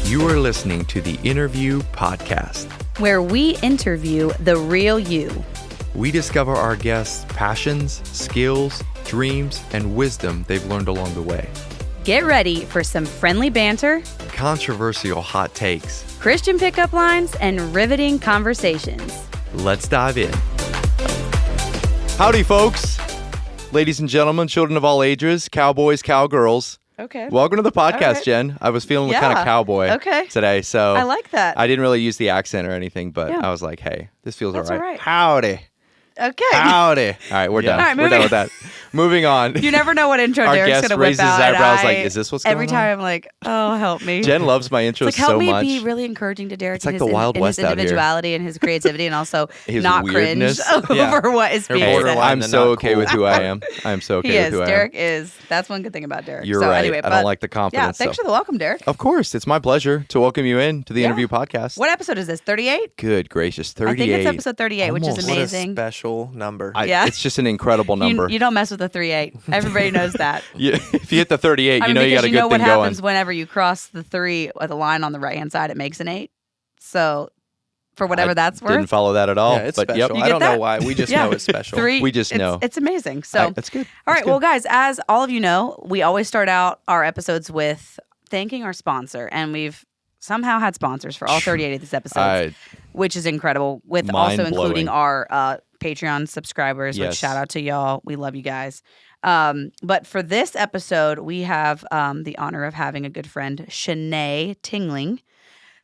You are listening to the Interview Podcast, where we interview the real you. We discover our guests' passions, skills, dreams, and wisdom they've learned along the way. Get ready for some friendly banter, Controversial hot takes. Christian pickup lines, and riveting conversations. Let's dive in. Howdy, folks. Ladies and gentlemen, children of all ages, cowboys, cowgirls. Okay. Welcome to the podcast, right. Jen. I was feeling kind of cowboy today, so I like that. I didn't really use the accent or anything, but I was like, hey, this feels all right. Howdy. Okay. Howdy. All right, we're done. All right, we're done with that. Moving on. You never know what intro Our Derek's guest going to whip raises out. his eyebrows and like, is this what's going on? Every time I'm like, oh, help me. Jen loves my intros It's like, so help me much. be really encouraging to Derek It's like in the his, Wild in West his out here. individuality and his creativity and also His not weirdness. cringe over what is being said. borderline. I'm the so not okay cool. with who I am. I am so okay He with is. who I am. Derek is. That's one good thing about Derek. You're so right. Anyway, I don't like the confidence. Yeah, thanks so. for the welcome, Derek. Of course. It's my pleasure to welcome you in to the Interview Podcast. What episode is this? 38? Good gracious. 38. I think it's episode 38, which is Almost. amazing. What a special number. It's just an incredible number. You don't mess with the 38. Everybody knows that. If you hit the 38, you know you got a good what thing going. happens whenever you cross the 3 with a line on the right-hand side, it makes an 8. So, for whatever that's worth. Didn't follow that at all. Yeah, it's but special. Yep. I don't that? know why. We just know it's special. 3. We just know. It's amazing. So, That's good. all right. Well, guys, as all of you know, we always start out our episodes with thanking our sponsor. And we've somehow had sponsors for all 38 of these episodes, which is incredible, with also including our Patreon subscribers, which shout out to y'all. We love you guys. But for this episode, we have the honor of having a good friend, Shanae Tingling,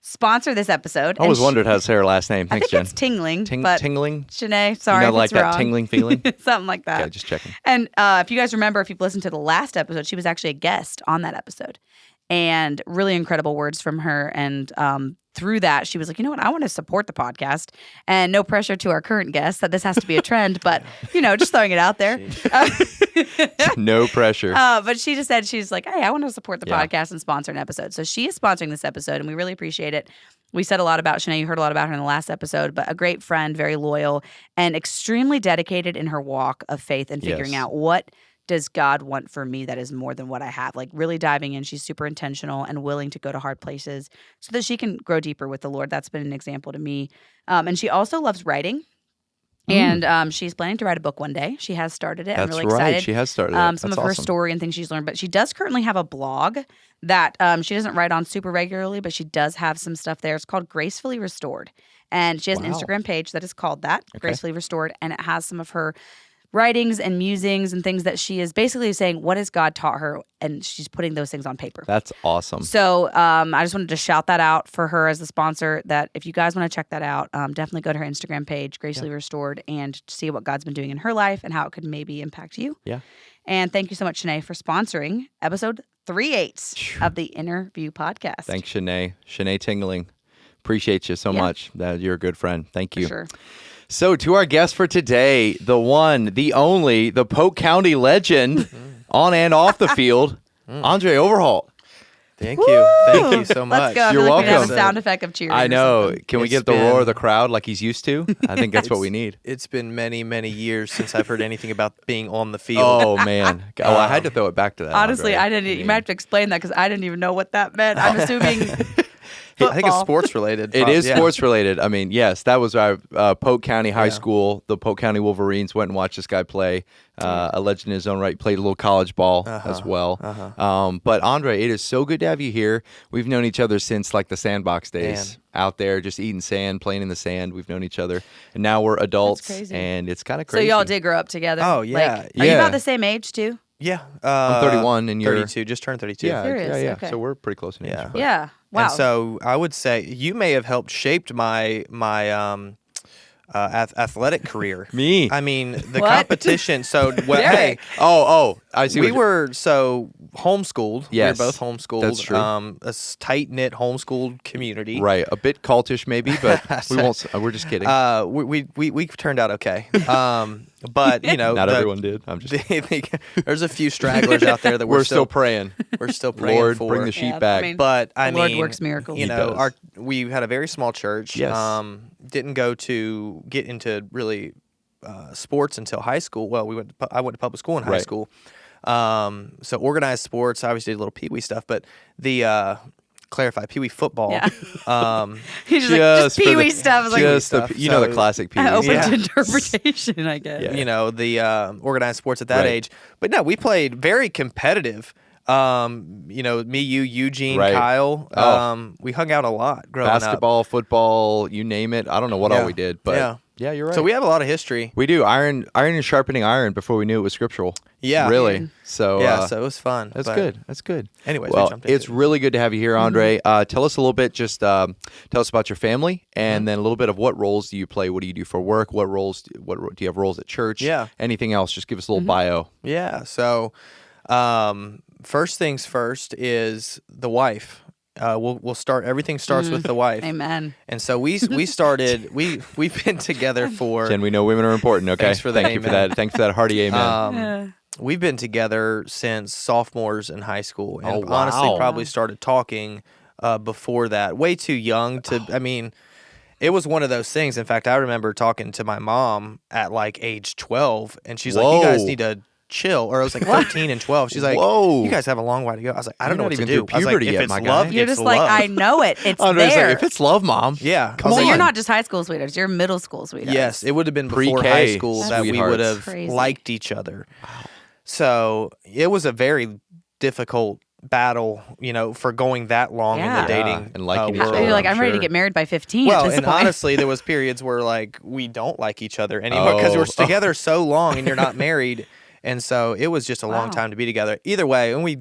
sponsor this episode. I always wondered how to say her last name. Thanks, I think Jen. it's Tingling. Tingling? Shanae, sorry, You know, like if it's that wrong. tingling feeling? Something like that. Okay, just checking. And if you guys remember, if you've listened to the last episode, she was actually a guest on that episode. And really incredible words from her. And through that, she was like, you know what? I want to support the podcast. And no pressure to our current guest that this has to be a trend, but, just throwing it out there. No pressure. But she just said, she's like, hey, I want to support the podcast and sponsor an episode. So she is sponsoring this episode, and we really appreciate it. We said a lot about Shanae. You heard a lot about her in the last episode, but a great friend, very loyal, and extremely dedicated in her walk of faith and figuring out what does God want for me that is more than what I have? Like really diving in. She's super intentional and willing to go to hard places so that she can grow deeper with the Lord. That's been an example to me. And she also loves writing. And she's planning to write a book one day. She has started it. I'm really excited. She has started it. Some of her story and things she's learned. But she does currently have a blog that she doesn't write on super regularly, but she does have some stuff there. It's called Gracefully Restored. And she has an Instagram page that is called that, Gracefully Restored. And it has some of her writings and musings and things that she is basically saying, what has God taught her? And she's putting those things on paper. That's awesome. So I just wanted to shout that out for her as the sponsor, that if you guys want to check that out, definitely go to her Instagram page, Gracefully Restored, and see what God's been doing in her life and how it could maybe impact you. Yeah. And thank you so much, Shanae, for sponsoring episode 38 of the Interview Podcast. Thanks, Shanae. Shanae Tingling. Appreciate you so much. You're a good friend. Thank you. For sure. So, to our guest for today, the one, the only, the Polk County legend on and off the field, Andre Overholt. Thank you. Thank you so much. Let's go. I You're feel like we have welcome. a sound effect of cheering. I know. Or something. Can we get the roar of the crowd like he's used to? I think that's what we need. It's been many, many years since I've heard anything about being on the field. Oh, man. Oh, I had to throw it back to that. Honestly, Andre. I didn't. You might have to explain that because I didn't even know what that meant. I'm assuming football. I think it's sports related. It is sports related. I mean, yes, that was our Polk County High School. The Polk County Wolverines went and watched this guy play. A legend in his own right. Played a little college ball as well. But Andre, it is so good to have you here. We've known each other since like the sandbox days. Out there just eating sand, playing in the sand. We've known each other. And now we're adults. And it's kind of crazy. So y'all did grow up together? Oh, yeah. Like, are you about the same age too? Yeah. I'm 31 and you're 32. Just turned 32. Yeah, Serious? yeah. Okay. So we're pretty close in age. Yeah. but- Yeah. Wow. And so I would say you may have helped shaped my athletic career. Me? I mean, the What? competition. So, Derek. hey, I see. we what were homeschooled. Yes, We were both homeschooled. that's true. A tight knit homeschooled community. right, a bit cultish maybe, but we won't. We're just kidding. We turned out okay. But Not everyone did. I'm just. There's a few stragglers out there that We're still praying. we're still praying Lord, for. bring the sheep Yeah, back. I mean, But the I Lord mean, works miracles. He does. We had a very small church. Yes. Didn't get into really sports until high school. Well, I went to public school in high Right. school. So organized sports. I always did a little pee wee stuff, but the clarify, Pee Wee football. Yeah. Um, He's just Pee Wee stuff. I was like, Just stuff. the classic Pee Wee. open Yeah. to interpretation, I guess. Yeah. you know, the organized sports at that Right. age. But no, we played very competitive. You know, me, you, Eugene, Right. Kyle. Oh. We hung out a lot growing Basketball, football, you name it. I don't know what all Yeah. we did, but Yeah. yeah, you're right. up. So we have a lot of history. We do iron and sharpening iron before we knew it was scriptural. Yeah. Really. So Yeah, so it was fun. that's but good. That's good. Anyways, we well, jumped into it's it. really good to have you here, Andre. Tell us a little bit. Just tell us about your family, and then a little bit of what roles do you play? What do you do for work? What roles? What do you have roles at church? Yeah. Anything else? Just give us a little bio. Yeah. So, first things first is the wife. We'll start. Everything starts with the wife. Amen. And so we started. We've been together for. Jen, we know women are important. Okay. Thanks for the Thank you for amen. that. Thanks for that hearty amen. Yeah. We've been together since sophomores in high school, and Oh, wow. honestly, probably started talking before that. Way too young to. I mean, it was one of those things. In fact, I remember talking to my mom at like age 12, and she's like, "You guys Whoa. need to chill." Or I was like 13 and 12. She's like, Whoa. "You guys have a long way to go." I was like, "I don't You're know not what to even do." through I was like, puberty "If yet, it's my guy." love, You're it's just like, love." I know it. It's Andre's there. like, if it's love, mom. Yeah. Come I was so on. you're not just high school sweethearts. You're middle school sweethearts. Yes, it would have been before Pre-K high school That's that we would have crazy. liked each other. Wow. So it was a very difficult battle, you know, for going that long in Yeah. the dating and liking each world. other. You're like, I'm ready to sure. get married by 15 Well, at this and point. honestly, there was periods where like we don't like each other anymore because Oh. we're together so long and you're not married. And so it was just a long Wow. time to be together. Either way, and we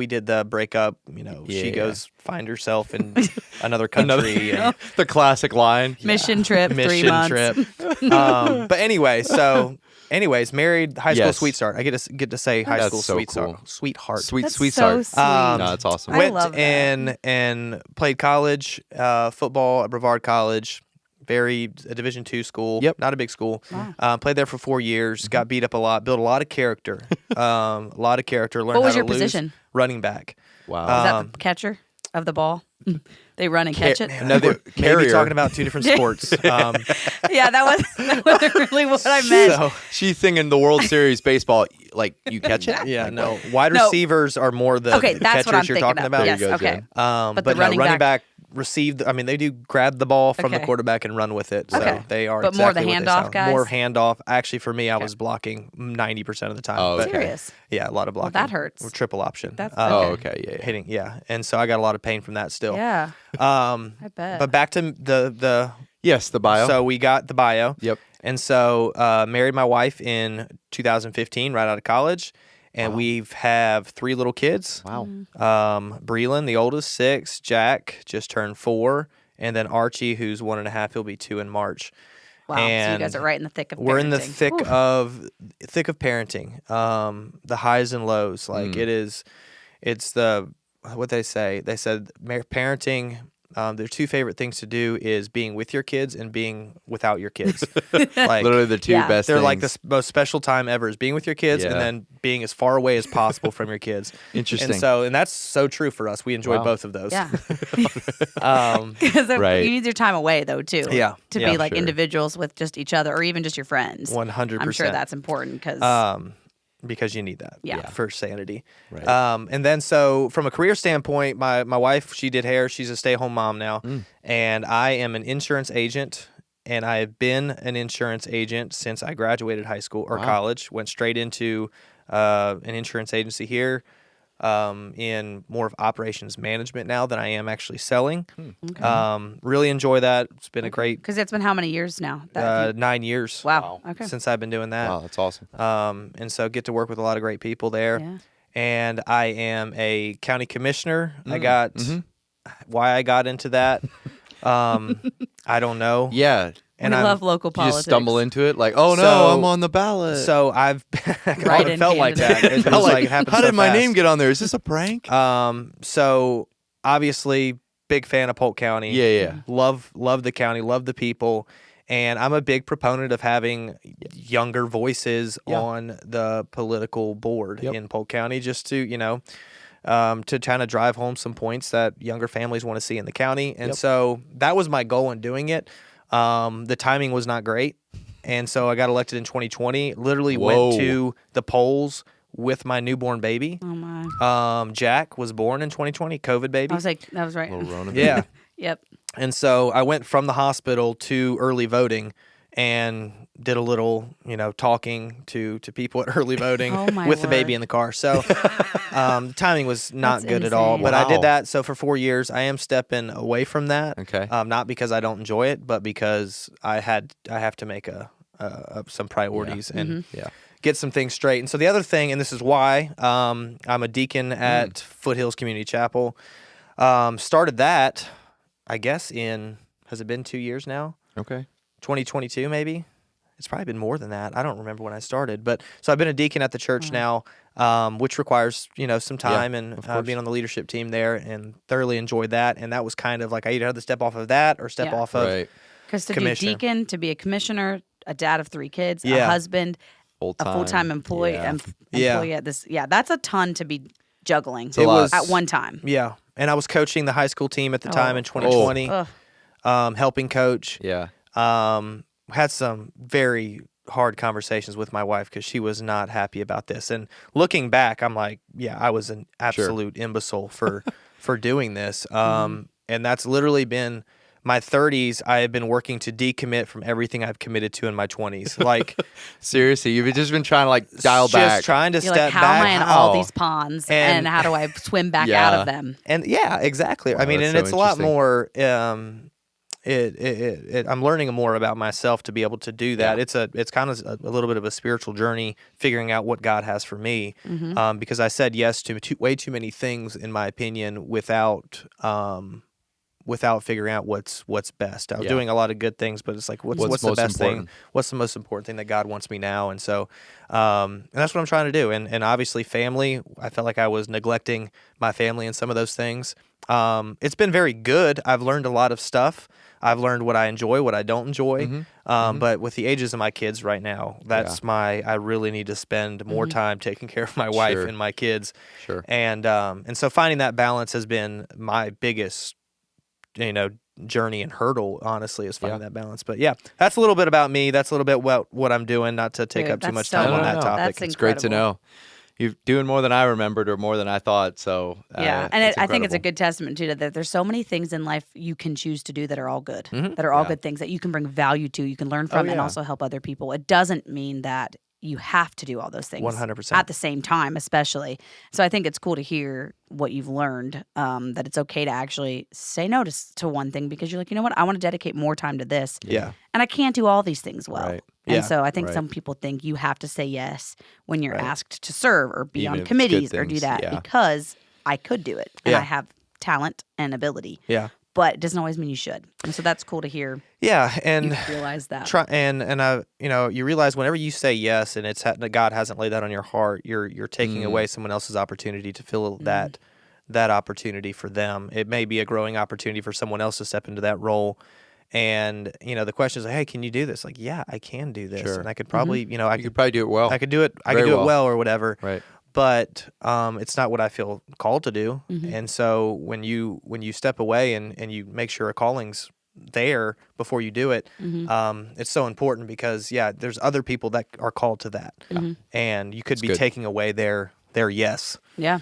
did the breakup. You know, she Yeah. goes find herself in another country. and the classic line. Mission trip, 3 mission months. trip. But anyway, married, high school Yes. sweetheart. I get to say high That's school so sweetheart. cool. Sweetheart. Sweet That's sweetheart. so sweet. No, that's awesome. I Went love that. and played college football at Brevard College. A Division II school. Yep. Not a big school. Wow. Played there for 4 years. Mm-hmm. Got beat up a lot. Built a lot of character. Learned What how was to your lose. position? Running back. Wow. Is that the catcher of the ball? They run and catch it. Another Maybe carrier. talking about two different sports. Yeah, that wasn't really what I meant. So, She's thinking the World Series baseball, like you catch it. yeah, Like, no. Wide No. receivers are more the Okay, that's catchers what I'm you're thinking talking of. about. Yes, There you go, okay. Jen. But But the running running back- back received. I mean, they do grab the ball from the Okay. quarterback and run with it. So Okay. they are. But more the exactly what they handoff sound. guys? More handoff. Actually, for me, I was blocking 90% of the time. Oh, but okay. Serious. yeah, a lot of blocking. that hurts. Or triple option. That's Oh, okay. okay. Yeah. Hitting. Yeah, and so I got a lot of pain from that still. Yeah, I bet. But back to the. Yes, the bio. So we got the bio. Yep. And so married my wife in 2015, right out of college. And we have 3 little kids. Wow. Breland, the oldest, 6. Jack just turned 4. And then Archie, who's 1.5, he'll be 2 in March. Wow. So you And guys are right in the thick of we're in the parenting. thick of parenting. The highs and lows. Like it's the what they say. They said parenting. Their 2 favorite things to do is being with your kids and being without your kids. Like Literally the two Yeah. best they're things. like the most special time ever is being with your kids and Yeah. then being as far away as possible from your kids. Interesting. And that's so true for us. We enjoy Wow. both of those. Yeah. Um, Because Right. you need your time away though too. Yeah. To Yeah, be like sure. individuals with just each other or even just your friends. 100%. I'm sure that's important because because you need that Yeah. for sanity. Right. And then so from a career standpoint, my wife, she did hair. She's a stay-at-home mom now. And I am an insurance agent. And I have been an insurance agent since I graduated high school or college. Went straight into an insurance agency here in more of operations management now than I am actually selling. Really enjoy that. It's been a great because it's been how many years now? That you- 9 years wow. Okay. since I've been doing that. Wow, that's awesome. And so get to work with a lot of great people there. Yeah. And I am a county commissioner. I got why I got into that. I don't know. Yeah. And we I'm- love local You politics. just stumble into it like, oh no, So- I'm on the ballot. So I've Write-in it felt like that. candidate. It was like it happened how so did my fast. name get on there? Is this a prank? So obviously big fan of Polk County. Yeah. Love the county, love the people. And I'm a big proponent of having younger voices on the political board in Polk County just to, to kind of drive home some points that younger families want to see in the county. And so that was my goal in doing it. The timing was not great. And so I got elected in 2020, literally Whoa. went to the polls with my newborn baby. Oh my. Jack was born in 2020, COVID baby. I was like, that was right. Little Rona. Yeah. Yep. And so I went from the hospital to early voting and did a little, talking to people at early voting Oh, my with the baby word. in the car. So the timing was not That's good at all. insane. But I Wow. did that. So for 4 years, I am stepping away from that. Okay. Not because I don't enjoy it, but because I have to make some priorities and Yeah. get some things straight. And so the other thing, and this is why I'm a deacon at Foothills Community Chapel. Started that, I guess, has it been 2 years now? Okay. 2022 maybe. It's probably been more than that. I don't remember when I started, but so I've been a deacon at the church now, which requires some time and being on the leadership team there, and thoroughly enjoyed that. And that was kind of like I either had to step off of that or step off of Right. Because to commissioner. be deacon, to be a commissioner, a dad of 3 kids, a Yeah. husband, a full-time employee, Yeah. employee at this. Yeah, that's a ton to be juggling It was at one time. Yeah, and I was coaching the high school team at the time in 2020, Ugh. helping coach. Yeah. Had some very hard conversations with my wife because she was not happy about this. And looking back, I'm like, yeah, I was an absolute imbecile for doing this. And that's literally been my 30s. I have been working to decommit from everything I've committed to in my 20s. Like Seriously, you've just been trying to like dial just back. trying to You're step like, how back. am I in all these ponds, and And- how do I swim back Yeah. out of them? And yeah, exactly. Wow, I mean, that's and so it's a lot interesting. more. I'm learning more about myself to be able to do that. Yeah. It's kind of a little bit of a spiritual journey, figuring out what God has for me. Because I said yes to way too many things, in my opinion, without figuring out what's best. I was doing a lot of good things, but it's like what's the most best important? thing? What's the most important thing that God wants me now? And so, and that's what I'm trying to do. And obviously, family. I felt like I was neglecting my family in some of those things. It's been very good. I've learned a lot of stuff. I've learned what I enjoy, what I don't enjoy. But with the ages of my kids right now, I really need to spend more time taking care of my wife Sure. and my kids. Sure. And so finding that balance has been my biggest, journey and hurdle, honestly, is finding that balance. But yeah, that's a little bit about me. That's a little bit what I'm doing, not to take Dude, up too that's much so time on cool. that topic. That's It's great to incredible. know. You're doing more than I remembered or more than I thought. So Yeah, and it's I think it's a incredible. good testament too that there's so many things in life you can choose to do that are all good, that are all good things that you can bring value to, you can learn from, and yeah. also help other people. It doesn't mean that you have to do all those things 100%. at the same time, especially. So I think it's cool to hear what you've learned, that it's okay to actually say no to one thing because you're like, you know what, I want to dedicate more time to this. Yeah. And I can't do all these things well. Right. And Yeah. so I think Right. some people think you have to say yes when you're Right. asked to serve or be Even on if it's good committees or do things, that yeah. because I could do it and Yeah. I have talent and ability. Yeah. But it doesn't always mean you should. And so that's cool to hear Yeah. you And realize that. you realize whenever you say yes and God hasn't laid that on your heart, you're taking away someone else's opportunity to fill that opportunity for them. It may be a growing opportunity for someone else to step into that role. And the question is, hey, can you do this? Like, yeah, I can do this, Sure. and I could probably, I You could probably do it well. I could do it. I could Very do it well. well or whatever. Right. But it's not what I feel called to do. And so when you step away and you make sure a calling's there before you do it, it's so important because there's other people that are called to that, and you could be good. taking away their yes. Yeah.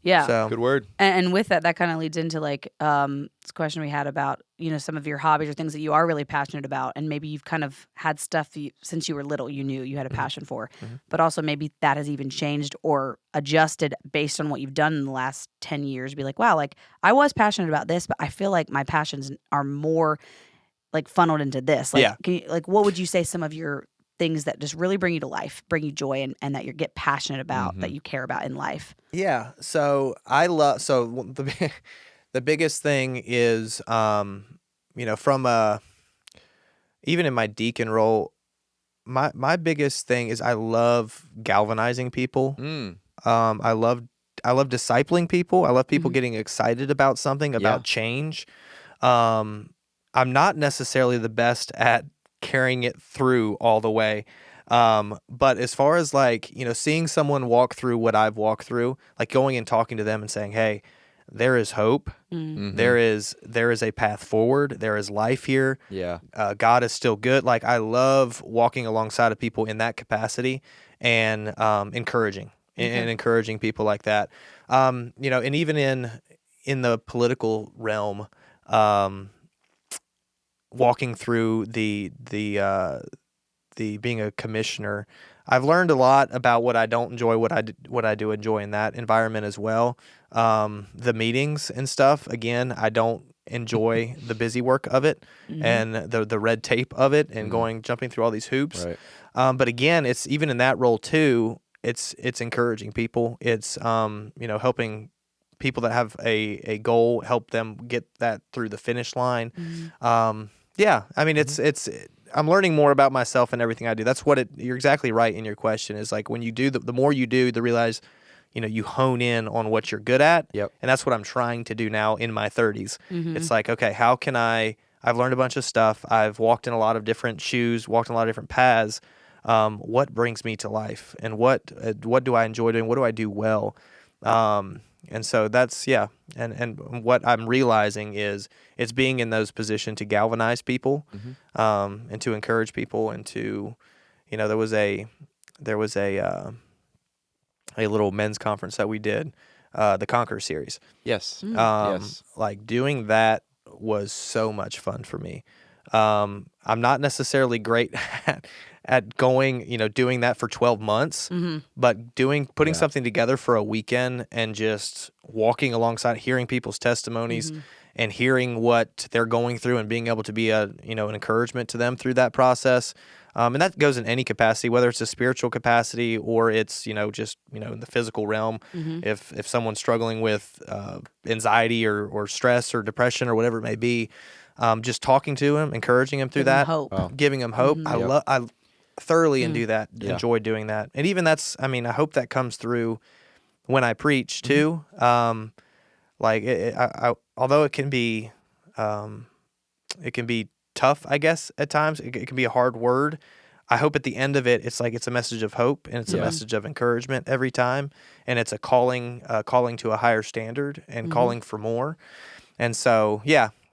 Yeah. So Good word. And with that kind of leads into like this question we had about, some of your hobbies or things that you are really passionate about. And maybe you've kind of had stuff since you were little, you knew you had a passion for, but also maybe that has even changed or adjusted based on what you've done in the last 10 years. Be like, wow, like I was passionate about this, but I feel like my passions are more like funneled into this. Like, what would you say some of your things that just really bring you to life, bring you joy, and that you get passionate about, that you care about in life? Yeah. So the biggest thing is, from even in my deacon role, my biggest thing is I love galvanizing people. I love discipling people. I love people getting excited about something, about change. I'm not necessarily the best at carrying it through all the way. But as far as seeing someone walk through what I've walked through, like going and talking to them and saying, hey, there is hope. There is a path forward. There is life here. Yeah. God is still good. Like I love walking alongside of people in that capacity and encouraging and encouraging people like that. And even in the political realm, walking through the being a commissioner, I've learned a lot about what I don't enjoy, what I do enjoy in that environment as well. The meetings and stuff, again, I don't enjoy the busy work of it and the red tape of it and jumping through all these hoops. Right. But again, it's even in that role too, it's encouraging people. It's helping people that have a goal, help them get that through the finish line. I mean, it's I'm learning more about myself and everything I do. That's what you're exactly right in your question, is like when you do the more you do, the realize, you hone in on what you're good at. Yep. And that's what I'm trying to do now in my 30s. It's like, okay, how can I've learned a bunch of stuff. I've walked in a lot of different shoes, walked in a lot of different paths. What brings me to life, and what do I enjoy doing? What do I do well? And so that's, and what I'm realizing is it's being in those positions to galvanize people, and to encourage people, and to, there was a little men's conference that we did, the Conquer series. Yes. Yes. Like doing that was so much fun for me. I'm not necessarily great at going, doing that for 12 months, but putting something together for a weekend and just walking alongside, hearing people's testimonies and hearing what they're going through and being able to be an encouragement to them through that process. And that goes in any capacity, whether it's a spiritual capacity or it's, just, in the physical realm. If someone's struggling with anxiety or stress or depression or whatever it may be, just talking to him, encouraging him through giving him hope. I thoroughly enjoy doing that. And even I hope that comes through when I preach too. Although it can be tough, I guess, at times, it can be a hard word. I hope at the end of it, it's a message of hope, and it's a message of encouragement every time. And it's a calling to a higher standard and calling for more. And so,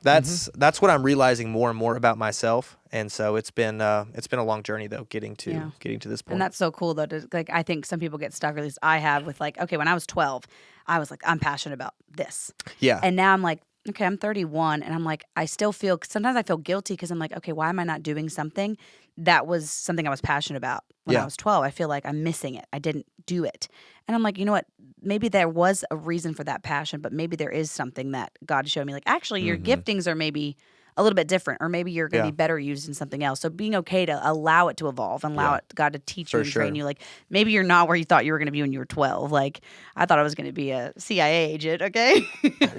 that's what I'm realizing more and more about myself. And so it's been a long journey though, getting to this point. And that's so cool though. I think some people get stuck, or at least I have, with okay, when I was 12, I was like, I'm passionate about this. Yeah. And now I'm like, okay, I'm 31, and I'm like, sometimes I feel guilty because I'm like, okay, why am I not doing something that was something I was passionate about when I was 12? I feel like I'm missing it. I didn't do it. And I'm like, you know what? Maybe there was a reason for that passion, but maybe there is something that God showed me. Like, actually, your giftings are maybe a little bit different, or maybe you're going to be better used in something else. So being okay to allow it to evolve and allow God to teach you and train you. Like, maybe you're not where you thought you were going to be when you were 12. Like, I thought I was going to be a CIA agent, okay?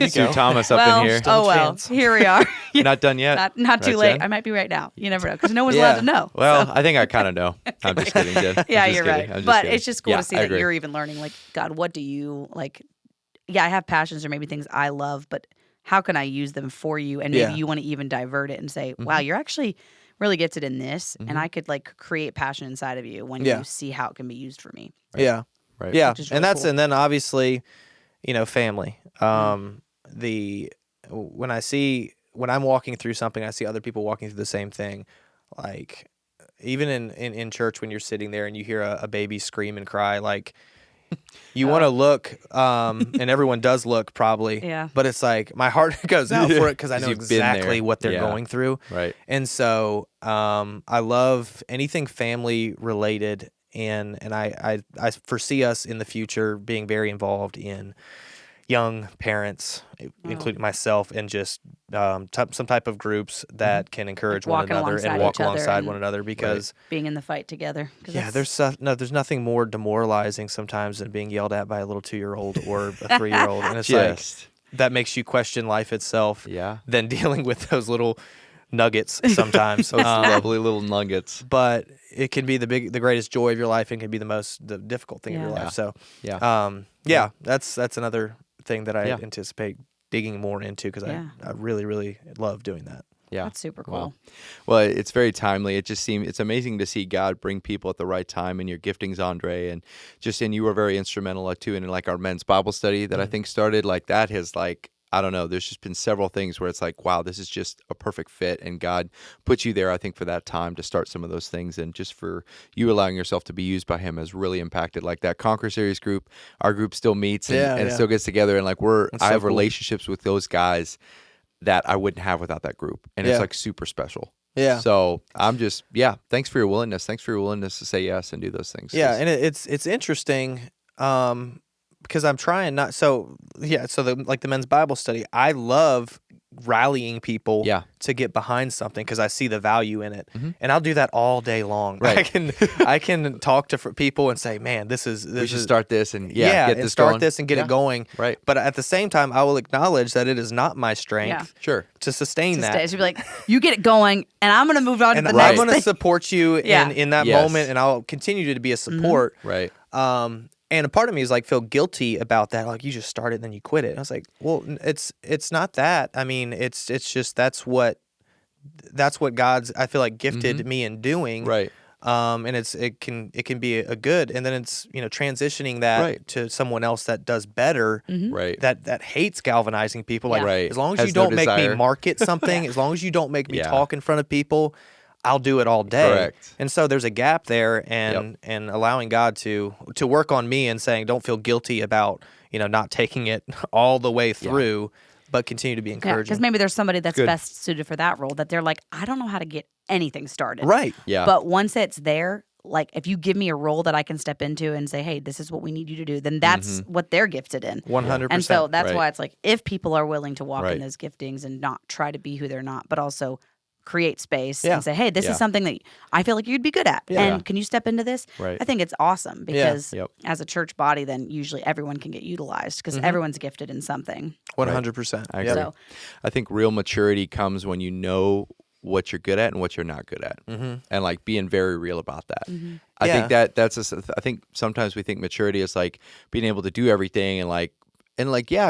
Sue Thomas up in here. Here we are. Not done yet. Not too late. I might be right now. You never know, because no one's allowed to know. Well, so. I think I kind of know. I'm just kidding, Jen. You're right. But it's just cool to see that you're even learning, like, God, what do you, like, I have passions or maybe things I love, but how can I use them for you? And maybe you want to even divert it and say, wow, you're actually really gifted in this, and I could create passion inside of you when you see how it can be used for me. Right. Yeah. Right. Yeah. Really and that's cool. And then obviously, family. When I'm walking through something, I see other people walking through the same thing. Like, even in church, when you're sitting there and you hear a baby scream and cry, like, you want to look, and everyone does look probably, but it's like my heart goes out for it because I know exactly what they're going through. Right. And so I love anything family related, and I foresee us in the future being very involved in young parents, including myself, and just some type of groups that can encourage one another and walk alongside one another, because being in the fight together. There's nothing more demoralizing sometimes than being yelled at by a little 2-year-old or a 3-year-old, and it's like that makes you question life itself. Than dealing with those little nuggets sometimes. Those lovely little nuggets. But it can be the greatest joy of your life, and can be the difficult thing of your life. So that's another thing that I anticipate digging more into, because I really, really love doing that. Yeah. That's super cool. Well, it's very timely. It's amazing to see God bring people at the right time in your giftings, Andre, and you were very instrumental too in our men's Bible study that I think started. Like, that has I don't know. There's just been several things where it's like, wow, this is just a perfect fit. And God put you there, I think, for that time to start some of those things. And just for you allowing yourself to be used by him has really impacted. Like that Conquer Series group, our group still meets and it still gets together. And like I have relationships with those guys that I wouldn't have without that group. And it's like super special. Yeah. So I'm just, thanks for your willingness. Thanks for your willingness to say yes and do those things. Yeah. And it's interesting. Because I'm trying not so the men's Bible study, I love rallying people to get behind something because I see the value in it, and I'll do that all day long. Right. I can talk to people and say, man, we should start this and get this start going. this and get it going. Right. But at the same time, I will acknowledge that it is not my strength to sustain that. So be like, you get it going, and I'm going to move on to the next I'm going to thing. support you in that moment, and I'll continue to be a support. Right. And a part of me is like feel guilty about that. Like you just started and then you quit it. And I was like, well, it's not that. I mean, it's just that's what God's I feel like gifted me in doing. Right. And it can be a good, and then it's transitioning that to someone else that does better. Right. That hates galvanizing people. Like right. as long as Has you don't make desire. me market something, as long as you don't make me talk in front of people, I'll do it all day. Correct. And so there's a gap there, and allowing God to work on me and saying, don't feel guilty about not taking it all the way through, but continue to be encouraging. Because maybe there's somebody that's best suited for that role that they're like, I don't know how to get anything started. Right. Yeah. But once it's there, like if you give me a role that I can step into and say, hey, this is what we need you to do, then that's what they're gifted in. 100%. And so that's why it's like, if people are willing to walk in those giftings and not try to be who they're not, but also create space and say, hey, this is something that I feel like you'd be good at. And can you step into this? Right. I think it's awesome because as a church body, then usually everyone can get utilized because everyone's gifted in something. 100%. I agree. So, I think real maturity comes when you know what you're good at and what you're not good at, and like being very real about that. I think I think sometimes we think maturity is like being able to do everything and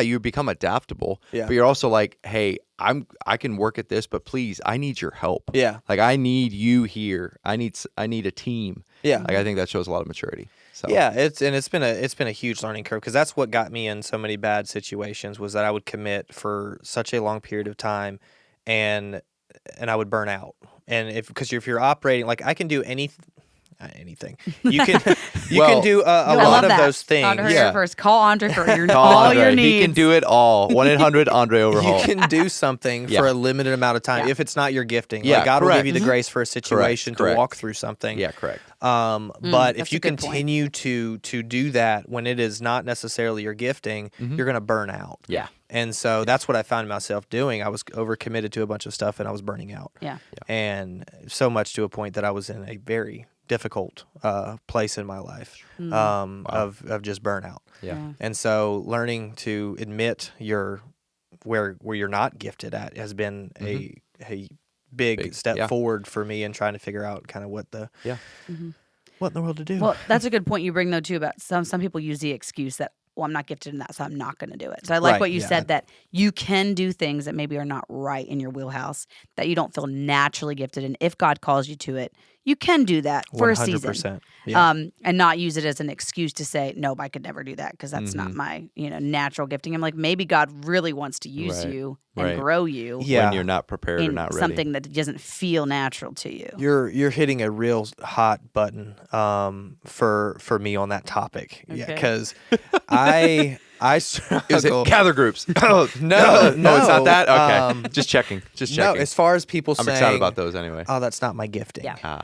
you become adaptable, but you're also like, hey, I can work at this, but please, I need your help. Yeah. Like I need you here. I need a team. Yeah. Like I think that shows a lot of maturity. So. Yeah, it's been a huge learning curve because that's what got me in so many bad situations was that I would commit for such a long period of time, and I would burn out. And if you're operating like I can do anything. You can do a lot of those things. Andre first. Call Andre for all your needs. He can do it all. 1-800-ANDRE Overholt. You can do something for a limited amount of time if it's not your gifting. Yeah, like God will correct. give you the grace for a situation to walk through something. Yeah, correct. But if you continue to do that when it is not necessarily your gifting, you're going to burn out. Yeah. And so that's what I found myself doing. I was overcommitted to a bunch of stuff and I was burning out. Yeah. And so much to a point that I was in a very difficult place in my life of just burnout. Yeah. And so learning to admit where you're not gifted at has been a big step forward for me in trying to figure out kind of what in the world to do. Well, that's a good point you bring though too about some people use the excuse that, well, I'm not gifted in that, so I'm not going to do it. So I like what you said, that you can do things that maybe are not right in your wheelhouse, that you don't feel naturally gifted in. If God calls you to it, you can do that for 100%, a season. Yeah. And not use it as an excuse to say, nope, I could never do that because that's not my natural gifting. I'm like, maybe God really wants to use you and grow you when you're not prepared or not ready. Something that doesn't feel natural to you. You're hitting a real hot button for me on that topic. Okay. Yeah, because I struggle. Is it gather groups? No, it's not that? Okay. Just checking. No, as far as people saying, I'm excited about those anyway. Oh, that's not my gifting. Yeah.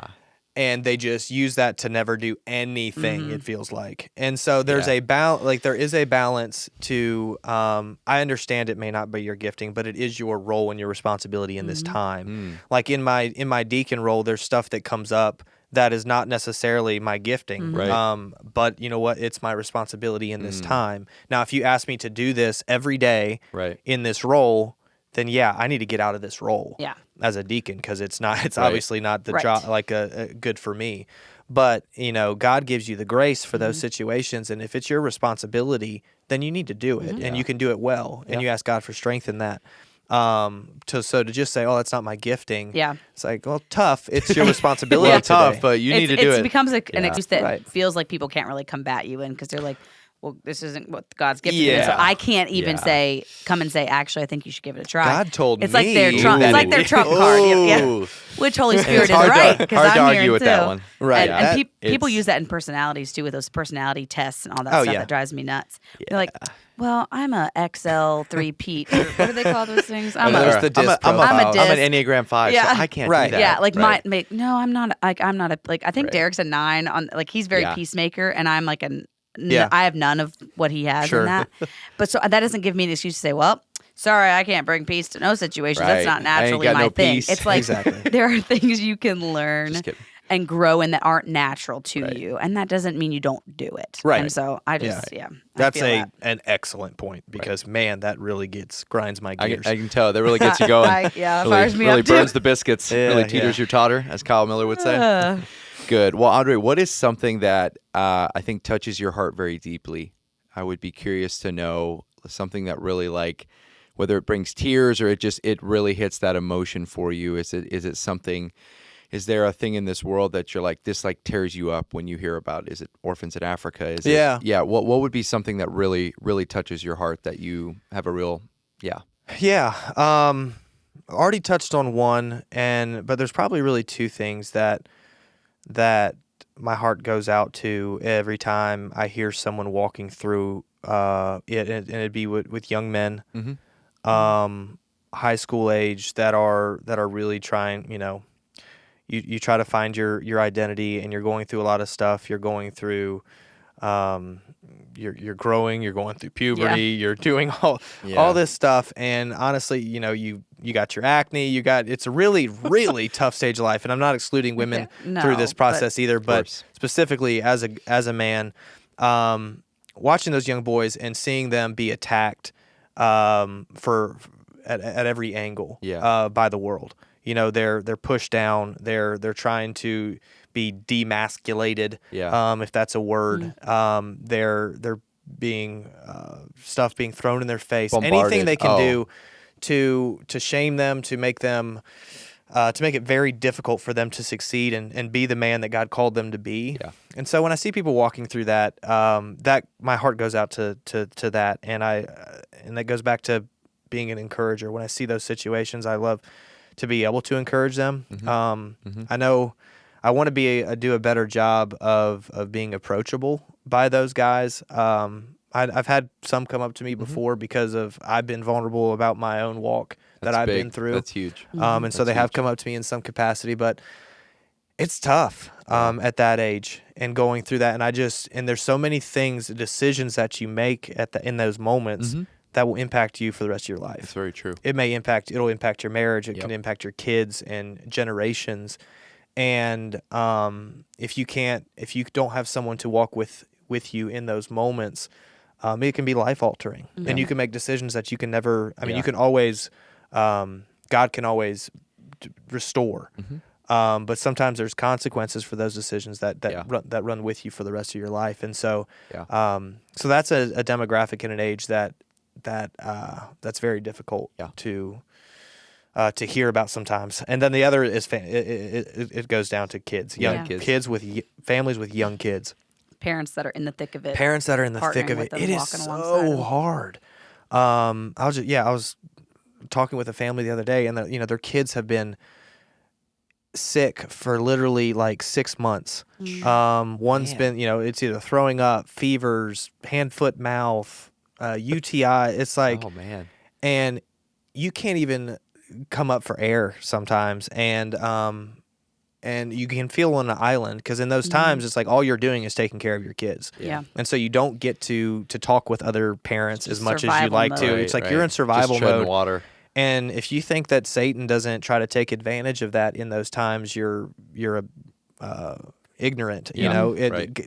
And they just use that to never do anything. It feels like, and so there's a balance. Like there is a balance to. I understand it may not be your gifting, but it is your role and your responsibility in this time. Like in my deacon role, there's stuff that comes up that is not necessarily my gifting. Right. But you know what? It's my responsibility in this time. Now, if you ask me to do this every day in this role, then I need to get out of this role as a deacon because it's obviously not the job like a good for me. But God gives you the grace for those situations, and if it's your responsibility, then you need to do it, and you can do it well, and you ask God for strength in that. To just say, oh, that's not my gifting. Yeah, it's like, well, tough. It's your responsibility. Tough, but you need to do it. It becomes an excuse that feels like people can't really combat you in because they're like, well, this isn't what God's gifted me. So I can't even come and say, actually, I think you should give it a try. God told it's me. Like their trump, it's like their trump card. Yeah. Which Holy Spirit is right? Because hard to I'm argue hearing with too. that one. Right. And people use that in personalities too, with those personality tests and all that stuff. That drives me nuts. They're like, well, I'm a XL 3-peat. What do they call those things? I'm there's the disc I'm a disc. I'm an Enneagram 5, so I can't do that. Yeah, like no, I'm not. Like I'm not a. Like I think Derek's a 9 on. Like he's very peacemaker, and I'm like I have none of what he has in that. But so that doesn't give me an excuse to say, well, sorry, I can't bring peace to no situations. That's not naturally my thing. Peace. It's like there are things you can learn and grow in that aren't natural to you, and that doesn't mean you don't do it. Right. And so I just that's an excellent point because man, that really grinds my gears. I can tell that really gets you going. Fires me really up burns too. the biscuits. Really teeters your totter, as Kyle Miller would say. Good. Well, Andre, what is something that I think touches your heart very deeply? I would be curious to know something that really, like, whether it brings tears or it really hits that emotion for you. Is it something? Is there a thing in this world that you're like, this like tears you up when you hear about? Is it orphans in Africa? Is it, yeah. What would be something that really really touches your heart that you have a real already touched on one, but there's probably really two things that my heart goes out to every time I hear someone walking through it, and it'd be with young men, high school age that are really trying. You try to find your identity, and you're going through a lot of stuff. You're going through, you're growing. You're going through puberty. You're doing all this stuff, and honestly, you got your acne. It's a really really tough stage of life, and I'm not excluding women through this process either, but specifically as a man, watching those young boys and seeing them be attacked at every angle by the world. They're pushed down. They're trying to be demasculated, if that's a word. They're being stuff being thrown in their face. Bombarded. Anything they can do to shame them, to make them to make it very difficult for them to succeed and be the man that God called them to be. Yeah. And so when I see people walking through that, that my heart goes out to that, and that goes back to being an encourager. When I see those situations, I love to be able to encourage them. I know I want to do a better job of being approachable by those guys. I've had some come up to me before because of I've been vulnerable about my own walk that I've been through. That's huge. And so they have come up to me in some capacity, but it's tough at that age and going through that. And there's so many things, decisions that you make in those moments that will impact you for the rest of your life. That's very true. It'll impact your marriage. It can impact your kids and generations. And if you don't have someone to walk with you in those moments, it can be life altering, and you can make decisions that you can never. You can always, God can always restore, but sometimes there's consequences for those decisions that run with you for the rest of your life. And so, so that's a demographic in an age that's very difficult to hear about sometimes. And then the other is it goes down to kids, kids with families with young kids. Parents that are in the thick of it. It is so hard. I was talking with a family the other day, and their kids have been sick for literally like 6 months. One's been, it's either throwing up, fevers, hand, foot, mouth, UTI. It's like, oh man, and you can't even come up for air sometimes, and you can feel on an island because in those times it's like all you're doing is taking care of your kids. And so you don't get to talk with other parents as much as you like to. It's like you're in survival mode. In water. And if you think that Satan doesn't try to take advantage of that in those times, you're ignorant.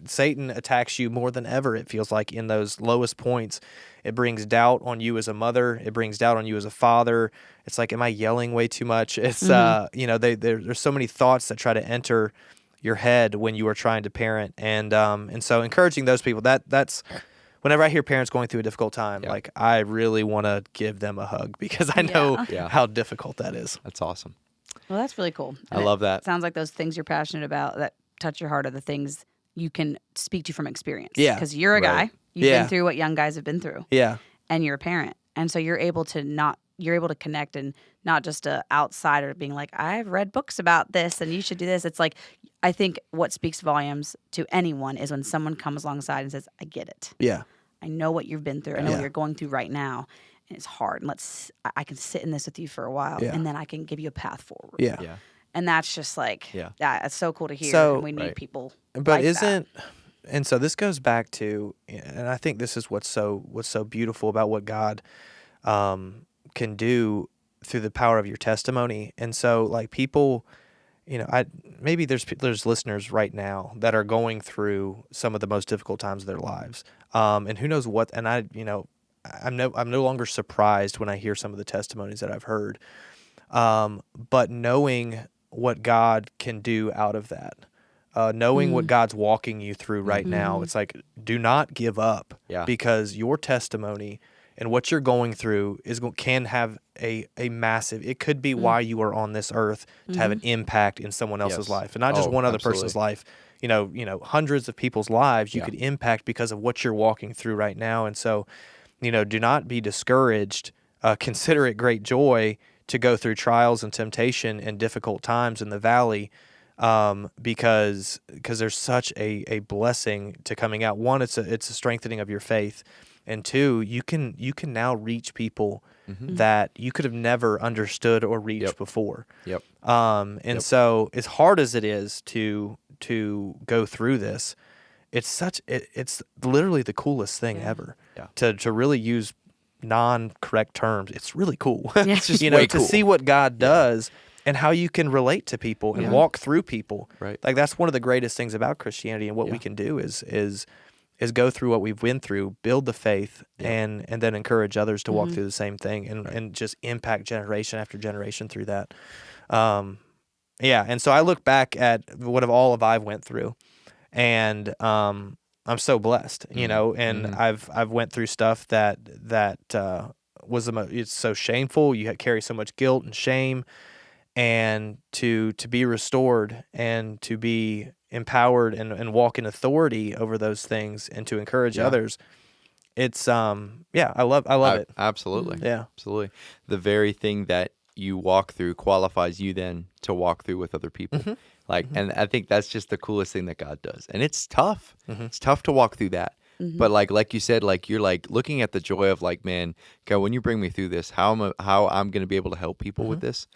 Satan attacks you more than ever, it feels like, in those lowest points. It brings doubt on you as a mother. It brings doubt on you as a father. It's like, am I yelling way too much? It's there's so many thoughts that try to enter your head when you are trying to parent, and so encouraging those people. That's whenever I hear parents going through a difficult time, like I really want to give them a hug because I know how difficult that is. That's awesome. Well, that's really cool. I love that. Sounds like those things you're passionate about that touch your heart are the things you can speak to from experience. Yeah, because you're a guy. You've been through what young guys have been through. Yeah. And you're a parent. And so you're able to connect and not just a outsider being like, I've read books about this and you should do this. It's like, I think what speaks volumes to anyone is when someone comes alongside and says, I get it. Yeah. I know what you've been through. I know what you're going through right now. And it's hard. And I can sit in this with you for a while and then I can give you a path forward. Yeah. Yeah. And that's just like, it's so cool to hear. So, and we need people but like isn't, that. And so this goes back to, and I think this is what's so beautiful about what God can do through the power of your testimony. And so like people, maybe there's listeners right now that are going through some of the most difficult times of their lives. And who knows what, and I'm no longer surprised when I hear some of the testimonies that I've heard. But knowing what God can do out of that, knowing what God's walking you through right now, it's like, do not give up because your testimony and what you're going through can have a massive, it could be why you are on this earth to have an impact in someone else's life, and not just one other person's life. Hundreds of people's lives you could impact because of what you're walking through right now. And so, do not be discouraged. Consider it great joy to go through trials and temptation and difficult times in the valley, because there's such a blessing to coming out. One, it's a strengthening of your faith. And two, you can now reach people that you could have never understood or reached before. Yep. So as hard as it is to go through this, it's literally the coolest thing ever. Yeah. To really use non-correct terms, it's really cool. It's just to cool. see what God does and how you can relate to people and walk through people. Right. Like that's one of the greatest things about Christianity, and what we can do is go through what we've been through, build the faith, and then encourage others to walk through the same thing, and just impact generation after generation through that. And so I look back at what all of I've went through, and I'm so blessed, and I've went through stuff that was it's so shameful. You carry so much guilt and shame, and to be restored and to be empowered and walk in authority over those things and to encourage others. It's I love it. Absolutely. Yeah. Absolutely. The very thing that you walk through qualifies you then to walk through with other people. And I think that's just the coolest thing that God does. And it's tough. It's tough to walk through that. But like you said, like you're like looking at the joy of like, man, God, when you bring me through this, how I'm going to be able to help people with this.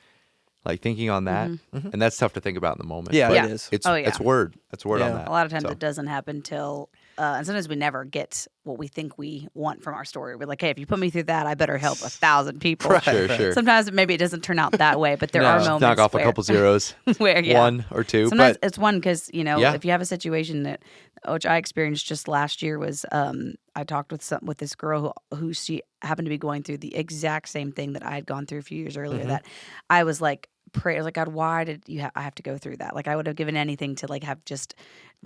Like thinking on that, and that's tough to think about in the moment. Yeah, but it is. It's word. That's word on that. A lot of times it doesn't happen till, and sometimes we never get what we think we want from our story. We're like, hey, if you put me through that, I better help 1,000 people. Right. Sure. Sometimes maybe it doesn't turn out that way, but there are moments knock off where, a couple zeros, where one or two. Sometimes but it's one because if you have a situation that, which I experienced just last year, was I talked with this girl who she happened to be going through the exact same thing that I had gone through a few years earlier. That I was like, pray. I was like, God, why did I have to go through that? Like, I would have given anything to like have just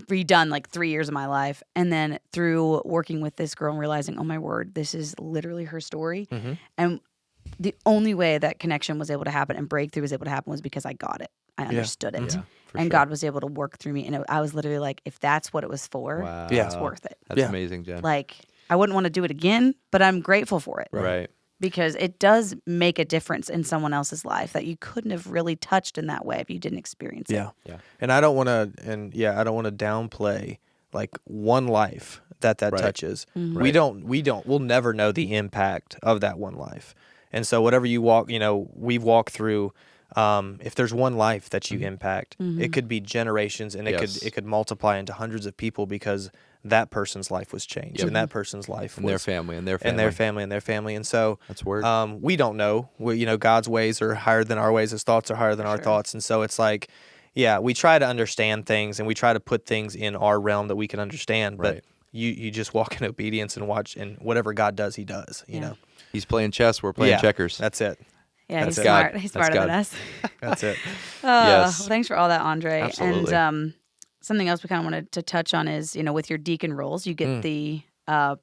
redone like 3 years of my life. And then through working with this girl and realizing, oh my word, this is literally her story. And the only way that connection was able to happen and breakthrough was able to happen was because I got it. I understood it. And God was able to work through me. And I was literally like, if that's what it was for, it's worth it. That's amazing, Jen. Like, I wouldn't want to do it again, but I'm grateful for it. Right. Because it does make a difference in someone else's life that you couldn't have really touched in that way if you didn't experience it. Yeah. And I don't want to downplay like one life that touches. We'll never know the impact of that one life. And so whatever you walk, we've walked through, if there's one life that you impact, it could be generations, and it could multiply into hundreds of people because that person's life was changed, and that person's life and was their family, and their family, and their family, and their family. And so that's word. We don't know. God's ways are higher than our ways. His thoughts are higher than our thoughts. And so it's like, we try to understand things, and we try to put things in our realm that we can understand. But you just walk in obedience and watch, and whatever God does, He does. You know, He's playing chess. We're playing checkers. That's it. Yeah, he's smart. God. He's smarter than us. That's it. Yes. Well, thanks for all that, Andre. Absolutely. And something else we kind of wanted to touch on is, with your deacon roles, you get the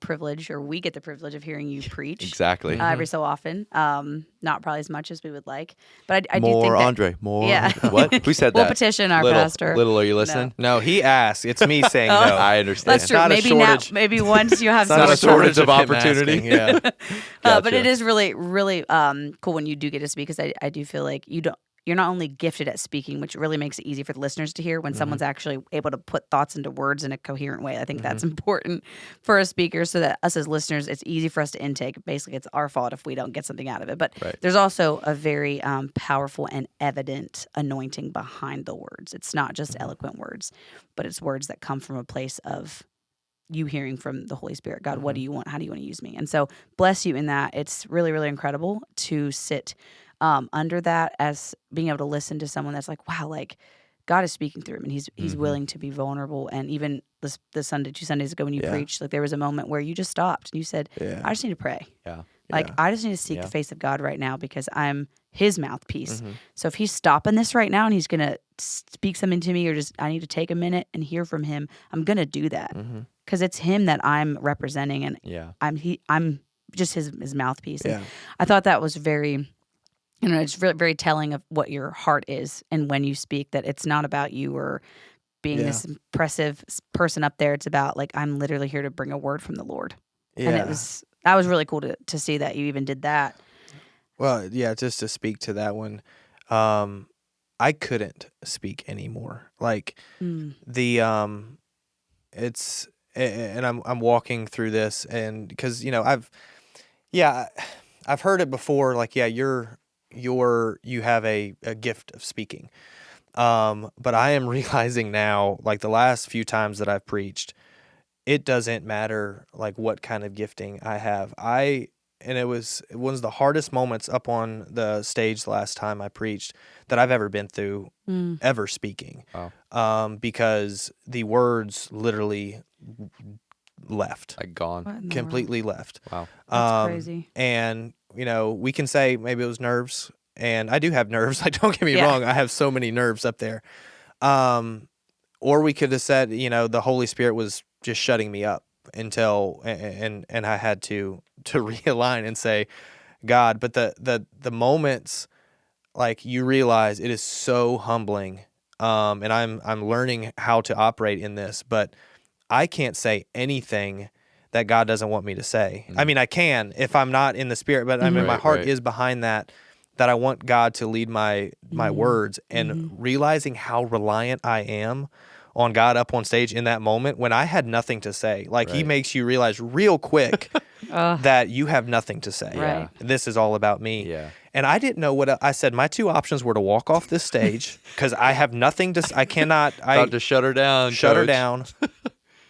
privilege, or we get the privilege of hearing you preach. Exactly. Every so often. Not probably as much as we would like. But I do More think that, Andre. More. Yeah. Andre. What? Who said that? We'll petition our pastor. Little, are you listening? No, he asked. It's me saying no. I understand. That's true. Not a Maybe now, shortage. maybe once you have It's not some a shortage of him opportunity. asking, Yeah. But it is really, really cool when you do get to speak, because I do feel like you're not only gifted at speaking, which really makes it easy for the listeners to hear when someone's actually able to put thoughts into words in a coherent way. I think that's important for a speaker, so that us as listeners, it's easy for us to intake. Basically, it's our fault if we don't get something out of it. But there's also a very powerful and evident anointing behind the words. It's not just eloquent words, but it's words that come from a place of you hearing from the Holy Spirit. God, what do you want? How do you want to use me? And so bless you in that. It's really, really incredible to sit under that, as being able to listen to someone that's like, wow, like God is speaking through him, and he's willing to be vulnerable. And even this Sunday, 2 Sundays ago when you preached, like there was a moment where you just stopped and you said, I just need to pray. Yeah. Like I just need to seek the face of God right now, because I'm his mouthpiece. So if he's stopping this right now and he's going to speak something to me, or just I need to take a minute and hear from him, I'm going to do that, because it's him that I'm representing, and I'm just his mouthpiece. And I thought that was very, it's very, very telling of what your heart is, and when you speak, that it's not about you or being this impressive person up there. It's about, like, I'm literally here to bring a word from the Lord. And that was really cool to see that you even did that. Well, yeah, just to speak to that one, I couldn't speak anymore. Like it's, and I'm walking through this, and because I've heard it before. Like, you have a gift of speaking, but I am realizing now, like the last few times that I've preached, it doesn't matter like what kind of gifting I have. And it was one of the hardest moments up on the stage last time I preached that I've ever been through, ever speaking. Wow. Because the words literally left. Like gone. Completely left. Wow. That's crazy. And, we can say maybe it was nerves. And I do have nerves. Like, don't get me wrong. I have so many nerves up there. Or we could have said, the Holy Spirit was just shutting me up until, and I had to realign and say, God. But the moments, like, you realize it is so humbling. And I'm learning how to operate in this, but I can't say anything that God doesn't want me to say. I mean, I can if I'm not in the Spirit, but I mean, my heart is behind that I want God to lead my words, and realizing how reliant I am on God up on stage in that moment when I had nothing to say. Like, he makes you realize real quick that you have nothing to say. Right. This is all about me. Yeah. And I didn't know what I said. My two options were to walk off this stage because I have nothing to. I cannot. About to shut her down. Shut her Coach. down,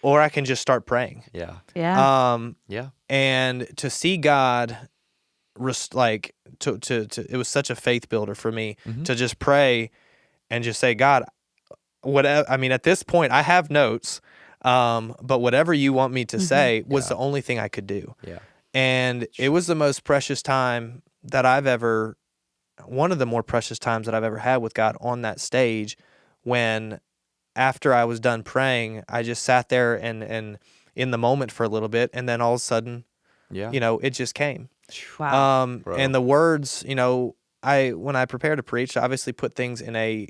or I can just start praying. Yeah. Yeah. Yeah. And to see God, like it was such a faith builder for me to just pray and just say, God, whatever. I mean, at this point, I have notes, but whatever you want me to say was the only thing I could do. Yeah. And it was the most precious time that one of the more precious times that I've ever had with God on that stage, when after I was done praying, I just sat there and in the moment for a little bit, and then all of a sudden, it just came. Wow. And the words, when I prepare to preach, I obviously put things in an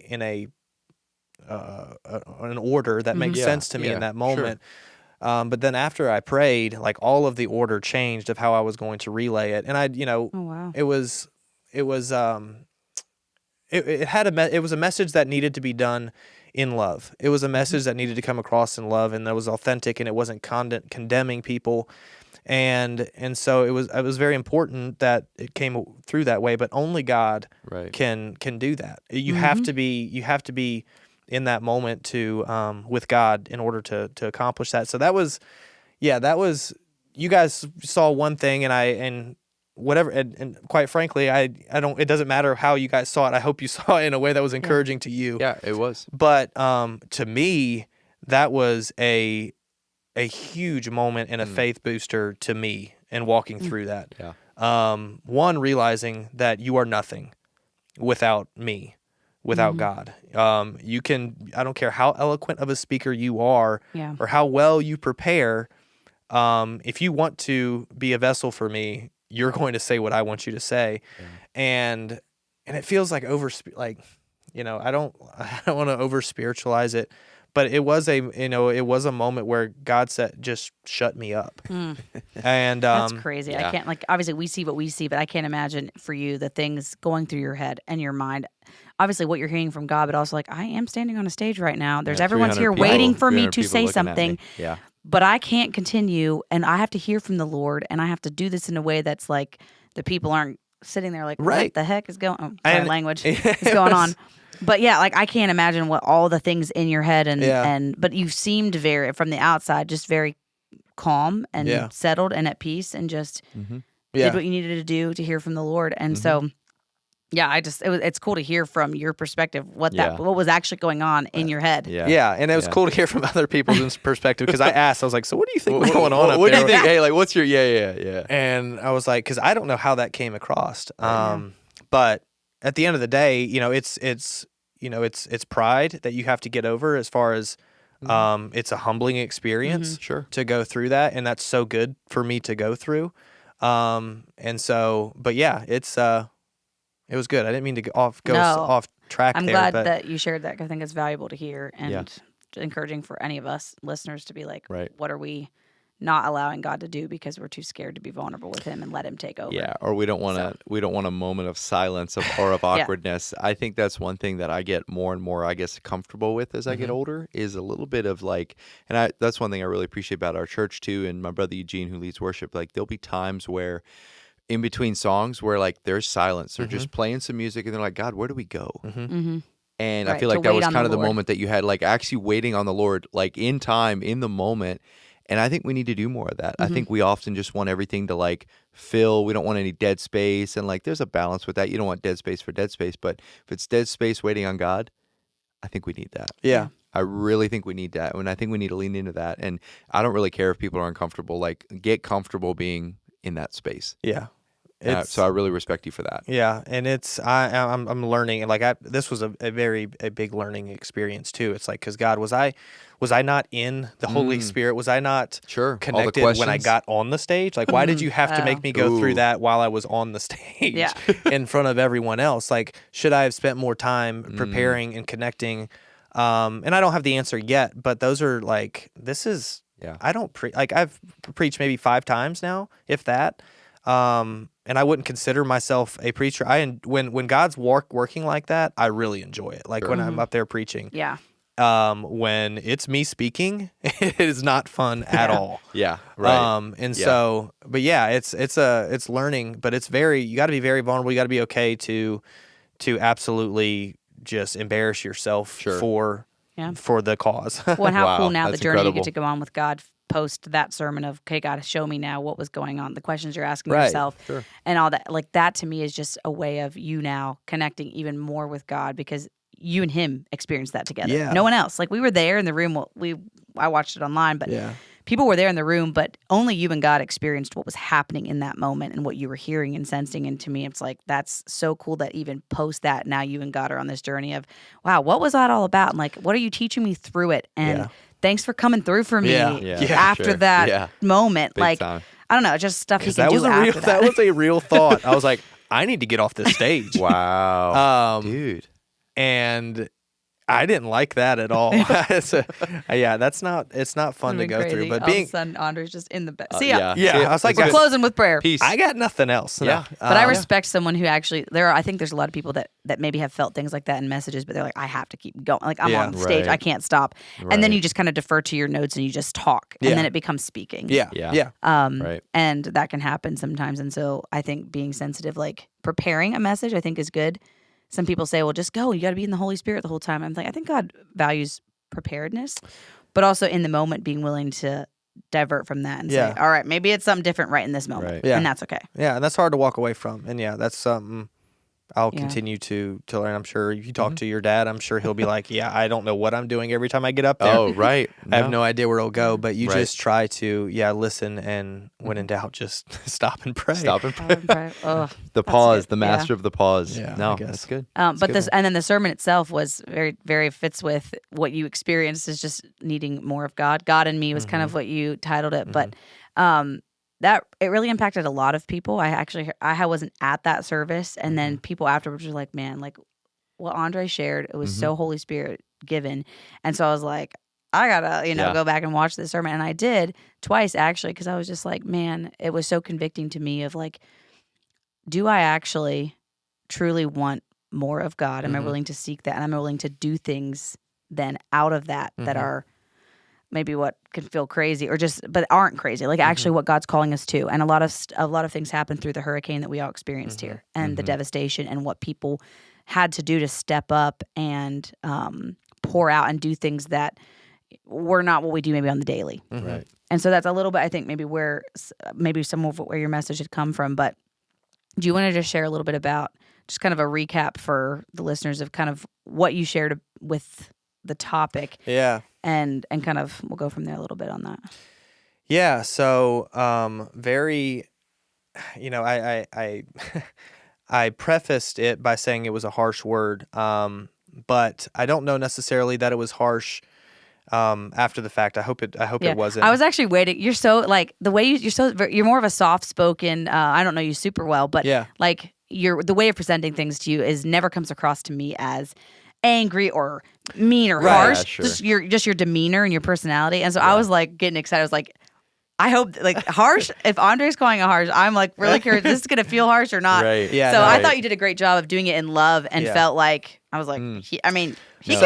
order that makes sense to me in that moment. Sure. But then after I prayed, like, all of the order changed of how I was going to relay it. And it was a message that needed to be done in love. It was a message that needed to come across in love, and that was authentic, and it wasn't condemning people. And so it was very important that it came through that way, but only God can do that. You have to be in that moment to with God in order to accomplish that. So that was you guys saw one thing, and whatever, and quite frankly, I don't, it doesn't matter how you guys saw it. I hope you saw it in a way that was encouraging to you. Yeah, it was. But to me, that was a huge moment and a faith booster to me in walking through that. Yeah. One, realizing that you are nothing without me, without God. I don't care how eloquent of a speaker you are or how well you prepare, if you want to be a vessel for me, you're going to say what I want you to say. Yeah. And it feels like I don't want to over spiritualize it, but it was a moment where God said, just shut me up. And that's crazy. yeah. I can't, like, obviously we see what we see, but I can't imagine for you the things going through your head and your mind. Obviously what you're hearing from God, but also like, I am standing on a stage right now. There's everyone's here waiting for me to say something. Yeah. But I can't continue, and I have to hear from the Lord, and I have to do this in a way that's like the people aren't sitting there like, what the heck is going on? Language is going on. But yeah, like I can't imagine what all the things in your head but you seemed from the outside, just very calm and settled and at peace and just did what you needed to do to hear from the Lord. And so yeah, it's cool to hear from your perspective what was actually going on in your head. Yeah, and it was cool to hear from other people's perspective, because I asked, I was like, so what do you think was going on up what there? Do you think? Hey, like, what's your yeah? And I was like, because I don't know how that came across. But at the end of the day, it's pride that you have to get over, as far as it's a humbling experience to go through that, and that's so good for me to go through. And so, but yeah, it was good. I didn't mean to go off track. I'm glad that you shared that, 'cause I think it's valuable to hear and encouraging for any of us listeners to be like, what are we not allowing God to do because we're too scared to be vulnerable with Him and let Him take over? Yeah, or we don't want a moment of silence or of awkwardness. I think that's one thing that I get more and more, I guess, comfortable with as I get older, is a little bit of like, and that's one thing I really appreciate about our church too, and my brother Eugene, who leads worship. Like, there'll be times where in between songs where like there's silence, they're just playing some music, and they're like, God, where do we go? And I feel like that was kind of the moment that you had, like actually waiting on the Lord, like in time, in the moment. And I think we need to do more of that. I think we often just want everything to like fill. We don't want any dead space. And like there's a balance with that. You don't want dead space for dead space. But if it's dead space waiting on God, I think we need that. Yeah. I really think we need that. And I think we need to lean into that. And I don't really care if people are uncomfortable. Like, get comfortable being in that space. Yeah. So I really respect you for that. Yeah, and I'm learning, and like this was a big learning experience too. It's like, because God, was I not in the Holy Spirit? Was I not connected when I got on the stage? Like, why did you have to make me go through that while I was on the stage in front of everyone else? Like, should I have spent more time preparing and connecting? And I don't have the answer yet, but those are like, this is I don't I've preached maybe 5 times now, if that. And I wouldn't consider myself a preacher. When God's working like that, I really enjoy it. Like when I'm up there preaching. Yeah. When it's me speaking, it is not fun at all. Yeah. Right. So, but yeah, it's learning, but you got to be very vulnerable. You got to be okay to absolutely just embarrass yourself for the cause. Well, and how cool now the journey you get to go on with God post that sermon of, okay, God, show me now what was going on, the questions you're asking yourself and all that. Like, that to me is just a way of you now connecting even more with God, because you and Him experienced that together. Yeah. No one else. Like, we were there in the room. I watched it online, but people were there in the room, but only you and God experienced what was happening in that moment and what you were hearing and sensing. And to me, it's like, that's so cool that even post that, now you and God are on this journey of, wow, what was that all about? And like, what are you teaching me through it? And thanks for coming through for me after that moment. Big like, time. I don't know, just stuff He can do after that. That was a real thought. I was like, I need to get off this stage. Wow. Dude. And I didn't like that at all. It's not fun to go through. But all of a sudden, Andre's just in the bed. See ya. I was like, we're closing with prayer. Peace. I got nothing else. Yeah. But I respect someone who actually, I think there's a lot of people that maybe have felt things like that in messages, but they're like, I have to keep going. Like, I'm on stage. I can't stop. And then you just kind of defer to your notes and you just talk. And then it becomes speaking. And that can happen sometimes. And so I think being sensitive, like preparing a message, I think is good. Some people say, well, just go. You got to be in the Holy Spirit the whole time. I'm like, I think God values preparedness, but also in the moment being willing to divert from that and say, all right, maybe it's something different right in this moment. And that's okay. Yeah, and that's hard to walk away from. And that's something I'll continue to learn. I'm sure if you talk to your dad, I'm sure he'll be like, yeah, I don't know what I'm doing every time I get up there. Oh, right. I have no idea where it'll go, but you Right. just try to, listen, and when in doubt, just stop and pray. Stop and pray. Oh, The pause, the master of the pause. Yeah, No, I guess. that's good. But this, and then the sermon itself was very, very fits with what you experienced is just needing more of God. God in me was kind of what you titled it, but that it really impacted a lot of people. I wasn't at that service, and then people afterwards were like, "Man, like what Andre shared, it was so Holy Spirit given," and so I was like, I gotta, go back and watch this sermon. And I did twice actually, because I was just like, man, it was so convicting to me of like, do I actually truly want more of God? Am I willing to seek that? And am I willing to do things then out of that that are maybe what can feel crazy or but aren't crazy, like actually what God's calling us to? And a lot of things happened through the hurricane that we all experienced here, and the devastation and what people had to do to step up and pour out and do things that were not what we do maybe on the daily. Right. And so that's a little bit, I think, maybe some of where your message had come from. But do you want to just share a little bit about just kind of a recap for the listeners of kind of what you shared with the topic? Yeah. And kind of we'll go from there a little bit on that. Yeah. So very, I I prefaced it by saying it was a harsh word, but I don't know necessarily that it was harsh after the fact. I hope it wasn't. I was actually waiting. You're so like the way you're more of a soft spoken. I don't know you super well, but like the way of presenting things to you never comes across to me as angry or mean or harsh. Yeah, sure. Just your demeanor and your personality. And so I was like getting excited. I was like, I hope like harsh. If Andre's calling it harsh, I'm like really curious. Is this gonna feel harsh or not? Right. Yeah. So I thought you did a great job of doing it in love, and felt like I was like, he can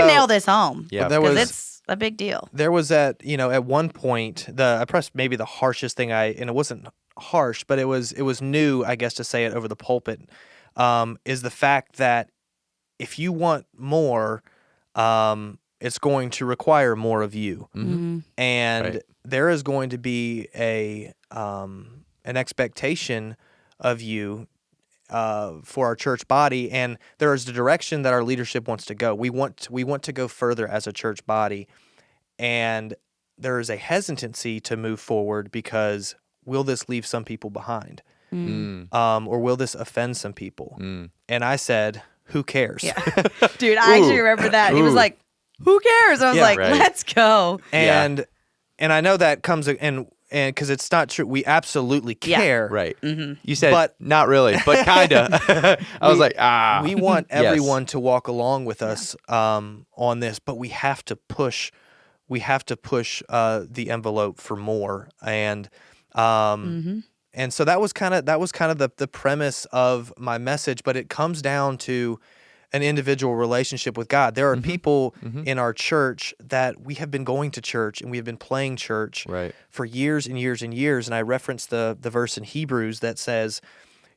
nail this home. Yeah. Because it's a big deal. There was at one point I pressed maybe the harshest thing and it wasn't harsh, but it was new, I guess, to say it over the pulpit, is the fact that if you want more, it's going to require more of you, and there is going to be an expectation of you for our church body, and there is the direction that our leadership wants to go. We want to go further as a church body, and there is a hesitancy to move forward because will this leave some people behind, or will this offend some people? And I said, who cares? Yeah. Dude, I actually remember that. He was like, who cares? I was like, let's go. And I know that comes and because it's not true. We absolutely care. Right. You said, but not really, but kind of. I was like, we want everyone to walk along with us on this, but we have to push. We have to push the envelope for more, and so that was kind of the premise of my message. But it comes down to an individual relationship with God. There are people in our church that we have been going to church and we have been playing church for years and years and years. And I referenced the verse in Hebrews that says,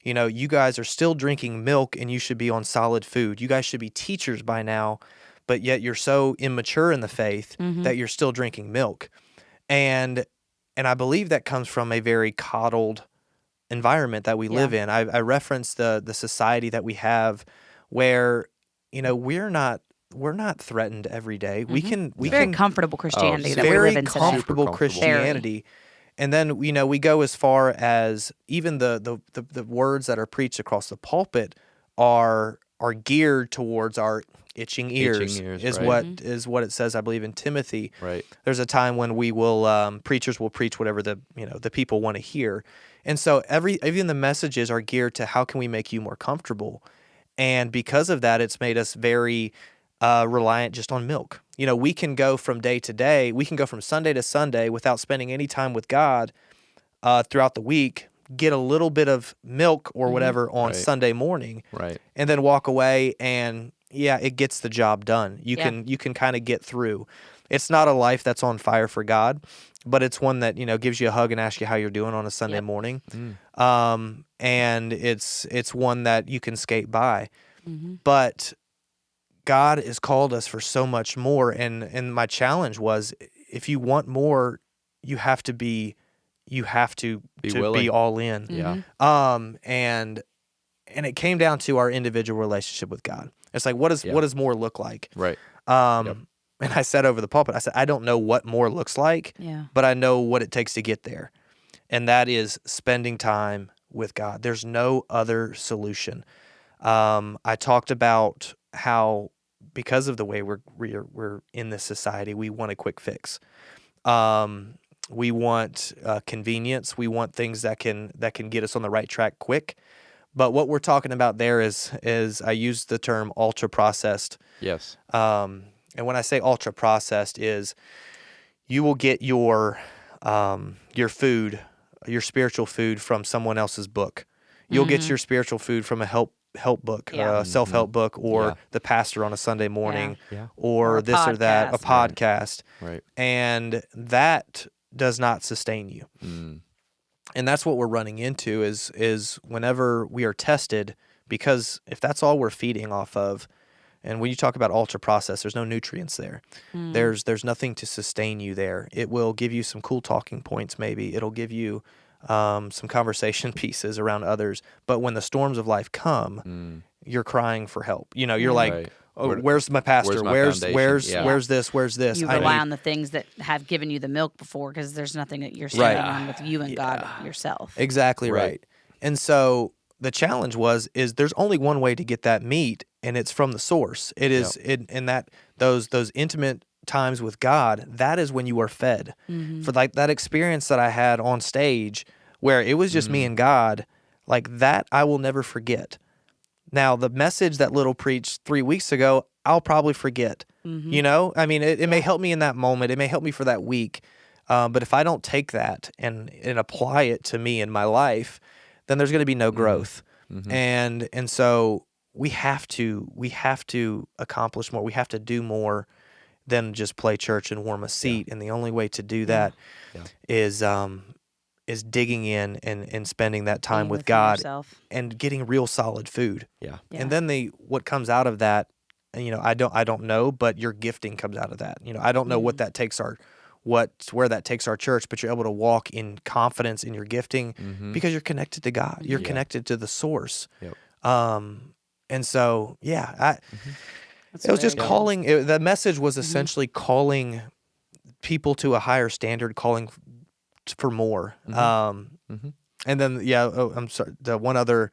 you guys are still drinking milk and you should be on solid food. You guys should be teachers by now, but yet you're so immature in the faith that you're still drinking milk. And I believe that comes from a very coddled environment that we live in. I referenced the society that we have, where we're not threatened every day. We can very comfortable Christianity that we very live in today. comfortable Christianity. And then we go as far as even the words that are preached across the pulpit are geared towards our itching ears is what it says, I believe, in Timothy. Right. There's a time when we will preachers will preach whatever the people want to hear. And so even the messages are geared to how can we make you more comfortable. And because of that, it's made us very reliant just on milk. We can go from day to day. We can go from Sunday to Sunday without spending any time with God throughout the week, get a little bit of milk or whatever on Sunday morning, and then walk away, and it gets the job done. You can kind of get through. It's not a life that's on fire for God, but it's one that gives you a hug and asks you how you're doing on a Sunday morning. And it's one that you can skate by. But God has called us for so much more, and my challenge was, if you want more, you have to be willing. be all in. Yeah. and it came down to our individual relationship with God. It's like, what does more look like? Right. And I said over the pulpit, I said, I don't know what more looks like, but I know what it takes to get there. And that is spending time with God. There's no other solution. I talked about how, because of the way we're in this society, we want a quick fix. We want convenience. We want things that can get us on the right track quick. But what we're talking about there is I use the term ultra processed. Yes. And when I say ultra processed, is you will get your food, your spiritual food, from someone else's book. You'll get your spiritual food from a help book, self-help book, or the pastor on a Sunday morning, or this or that, a podcast. Right. And that does not sustain you. And that's what we're running into is whenever we are tested, because if that's all we're feeding off of, and when you talk about ultra processed, there's no nutrients there. There's nothing to sustain you there. It will give you some cool talking points, maybe. It'll give you some conversation pieces around others. But when the storms of life come, you're crying for help. You're like, oh, where's my pastor? Where's this? Where's this? You rely on the things that have given you the milk before, because there's nothing that you're standing on with you and God yourself. Exactly right. And so the challenge is there's only one way to get that meat, and it's from the source. It is in that those intimate times with God. That is when you are fed. For like that experience that I had on stage, where it was just me and God, like that I will never forget. Now, the message that Little preached 3 weeks ago, I'll probably forget. I mean, it may help me in that moment. It may help me for that week. But if I don't take that and apply it to me in my life, then there's going to be no growth. And so we have to accomplish more. We have to do more than just play church and warm a seat. And the only way to do that is digging in and spending that time with God and getting real solid food. And then what comes out of that, I don't know, but your gifting comes out of that. I don't know what that takes where that takes our church, but you're able to walk in confidence in your gifting because you're connected to God. You're connected to the source. And so, it was just calling. The message was essentially calling people to a higher standard, calling for more. And then, I'm sorry. The one other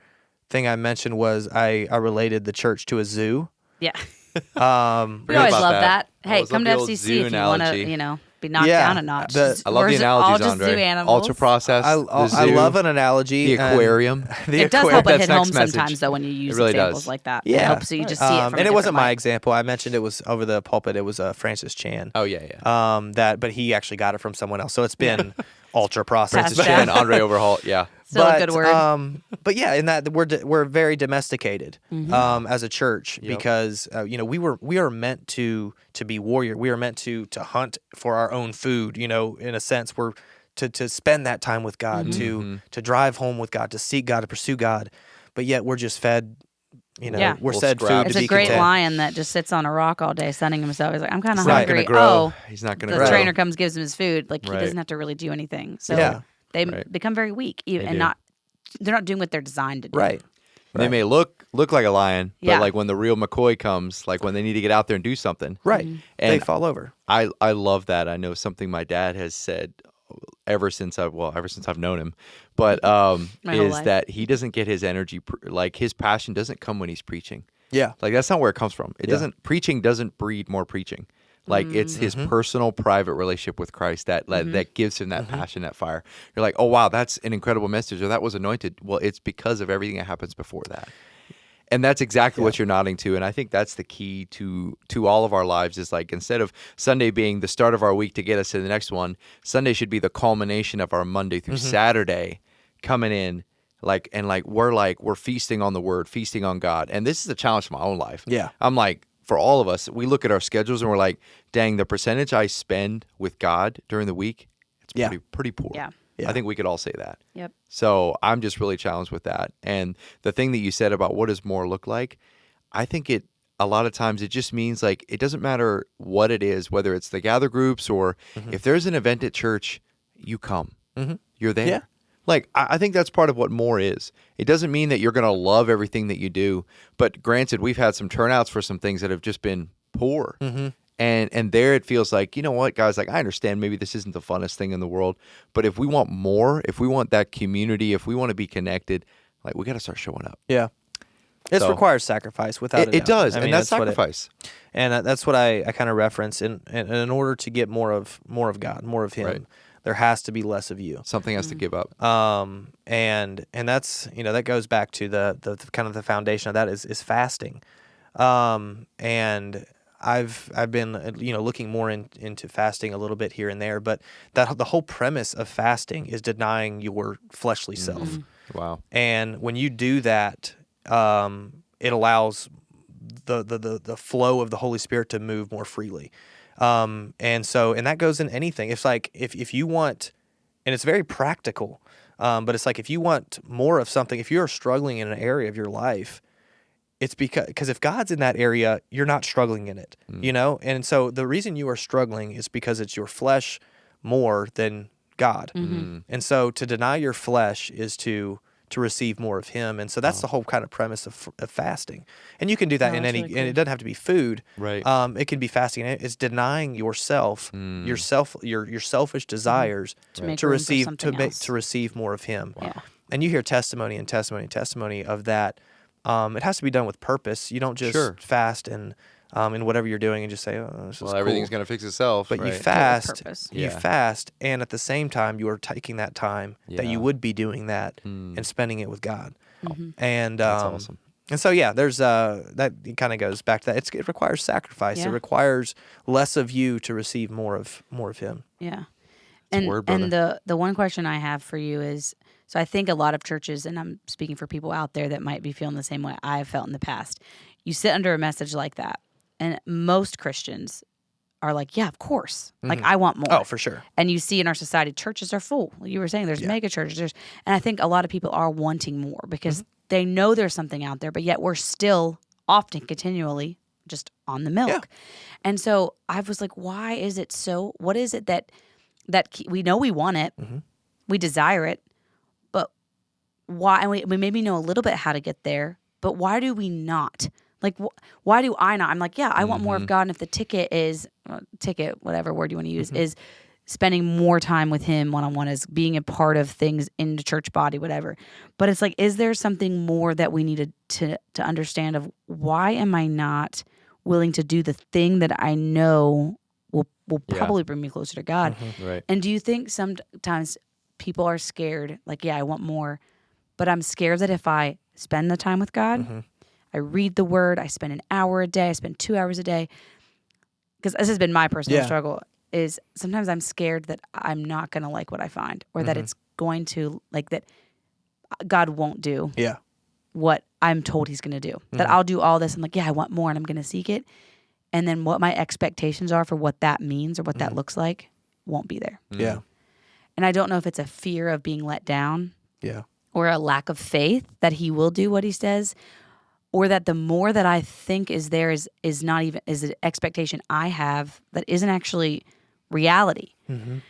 thing I mentioned was I related the church to a zoo. Yeah. We always love that. Hey, come to FCC if you want to, be knocked down a notch. I love the analogies, Andre. Ultra processed. I love an analogy. The aquarium. It does help it hit home sometimes, though, when you use examples like that. Yeah. It helps you just see it from and it wasn't my example. I mentioned it was over the pulpit. It was Francis Chan. Oh, yeah. But he actually got it from someone else. So it's been ultra processed. Francis Chan, Andre Overholt, Still a good word. But yeah, in that we're very domesticated as a church because we are meant to be warrior. We are meant to hunt for our own food. In a sense, we're to spend that time with God, to drive home with God, to seek God, to pursue God. But yet we're just fed. We're fed food to be content. It's a great lion that just sits on a rock all day sunning himself. He's like, I'm kind of hungry. hungry. Grow. He's not going to grow. The trainer comes, gives him his food. Like he doesn't have to really do anything. So they become very weak they're not doing what they're designed to do. Right. They may look like a lion, but like when the real McCoy comes, like when they need to get out there and do something, and they fall over. I love that. I know something my dad has said ever since I've known him, but is that he doesn't get his energy, like his passion doesn't come when he's preaching. Yeah, like that's not where it comes from. It doesn't. Preaching doesn't breed more preaching. Like it's his personal, private relationship with Christ that gives him that passion, that fire. You're like, oh wow, that's an incredible message, or that was anointed. Well, it's because of everything that happens before that, and that's exactly what you're nodding to. And I think that's the key to all of our lives. Is like instead of Sunday being the start of our week to get us to the next one, Sunday should be the culmination of our Monday through Saturday coming in. We're feasting on the Word, feasting on God, and this is a challenge for my own life. Yeah, I'm like. For all of us, we look at our schedules and we're like, dang, the percentage I spend with God during the week, it's pretty poor. Yeah. I think we could all say that. Yep. So I'm just really challenged with that. And the thing that you said about what does more look like, I think a lot of times it just means like, it doesn't matter what it is, whether it's the gather groups or if there's an event at church, you come. You're there. Yeah. Like, I think that's part of what more is. It doesn't mean that you're going to love everything that you do. But granted, we've had some turnouts for some things that have just been poor. Mm-hmm. And there it feels like, you know what, guys, like I understand maybe this isn't the funnest thing in the world, but if we want more, if we want that community, if we want to be connected, like we got to start showing up. Yeah. It requires sacrifice without a doubt. It does, I mean, and that's sacrifice. That's what I kind of reference. In order to get more of God, more of Him, Right. there has to be less of you. Something has to give up. And that's, that goes back to the kind of the foundation of that is fasting. And I've been looking more into fasting a little bit here and there, but the whole premise of fasting is denying your fleshly self. Wow. And when you do that, it allows the flow of the Holy Spirit to move more freely. And that goes in anything. It's like if you want, and it's very practical, but it's like if you want more of something, if you're struggling in an area of your life, it's because if God's in that area, you're not struggling in it, And so the reason you are struggling is because it's your flesh more than God. And so to deny your flesh is to receive more of Him. And so that's the whole kind of premise of fasting. And you can do that in any, really cool. And it doesn't have to be food. Right. It can be fasting. It's denying yourself, your selfish desires to receive more of Him. Wow. And you hear testimony of that. It has to be done with purpose. You don't just fast and in whatever you're doing and just say, "Oh, this is cool." Everything's going to fix itself." But right. you fast, and at the same time, you are taking that time that you would be doing that and spending it with God. And that's awesome. And so there's that kind of goes back to that. It requires sacrifice. Yeah. It requires less of you to receive more of Him. Yeah. And the one question I have for you is, so I think a lot of churches, and I'm speaking for people out there that might be feeling the same way I have felt in the past, you sit under a message like that, and most Christians are like, yeah, of course. Like, I want more. Oh, for sure. And you see in our society, churches are full. Like you were saying, there's mega churches. And I think a lot of people are wanting more because they know there's something out there, but yet we're still often continually just on the milk. Yeah. And so I was like, why is it so, what is it that we know we want it, we desire it, but why, and we maybe know a little bit how to get there, but why do we not? Like, why do I not? I'm like, yeah, I want more of God. And if the ticket is, whatever word you want to use, is spending more time with Him one-on-one, is being a part of things in the church body, whatever. But it's like, is there something more that we needed to understand of why am I not willing to do the thing that I know will probably bring me closer to God? Right. And do you think sometimes people are scared, like, yeah, I want more, but I'm scared that if I spend the time with God, I read the Word, I spend an hour a day, I spend 2 hours a day, because this has been my personal struggle, is sometimes I'm scared that I'm not going to like what I find, or that it's going to, like, that God won't do what I'm told He's going to do. That I'll do all this, I'm like, yeah, I want more, and I'm going to seek it. And then what my expectations are for what that means or what that looks like won't be there. Yeah. And I don't know if it's a fear of being let down. Yeah. Or a lack of faith that He will do what He says. Or that the more that I think is there is not even, is an expectation I have that isn't actually reality.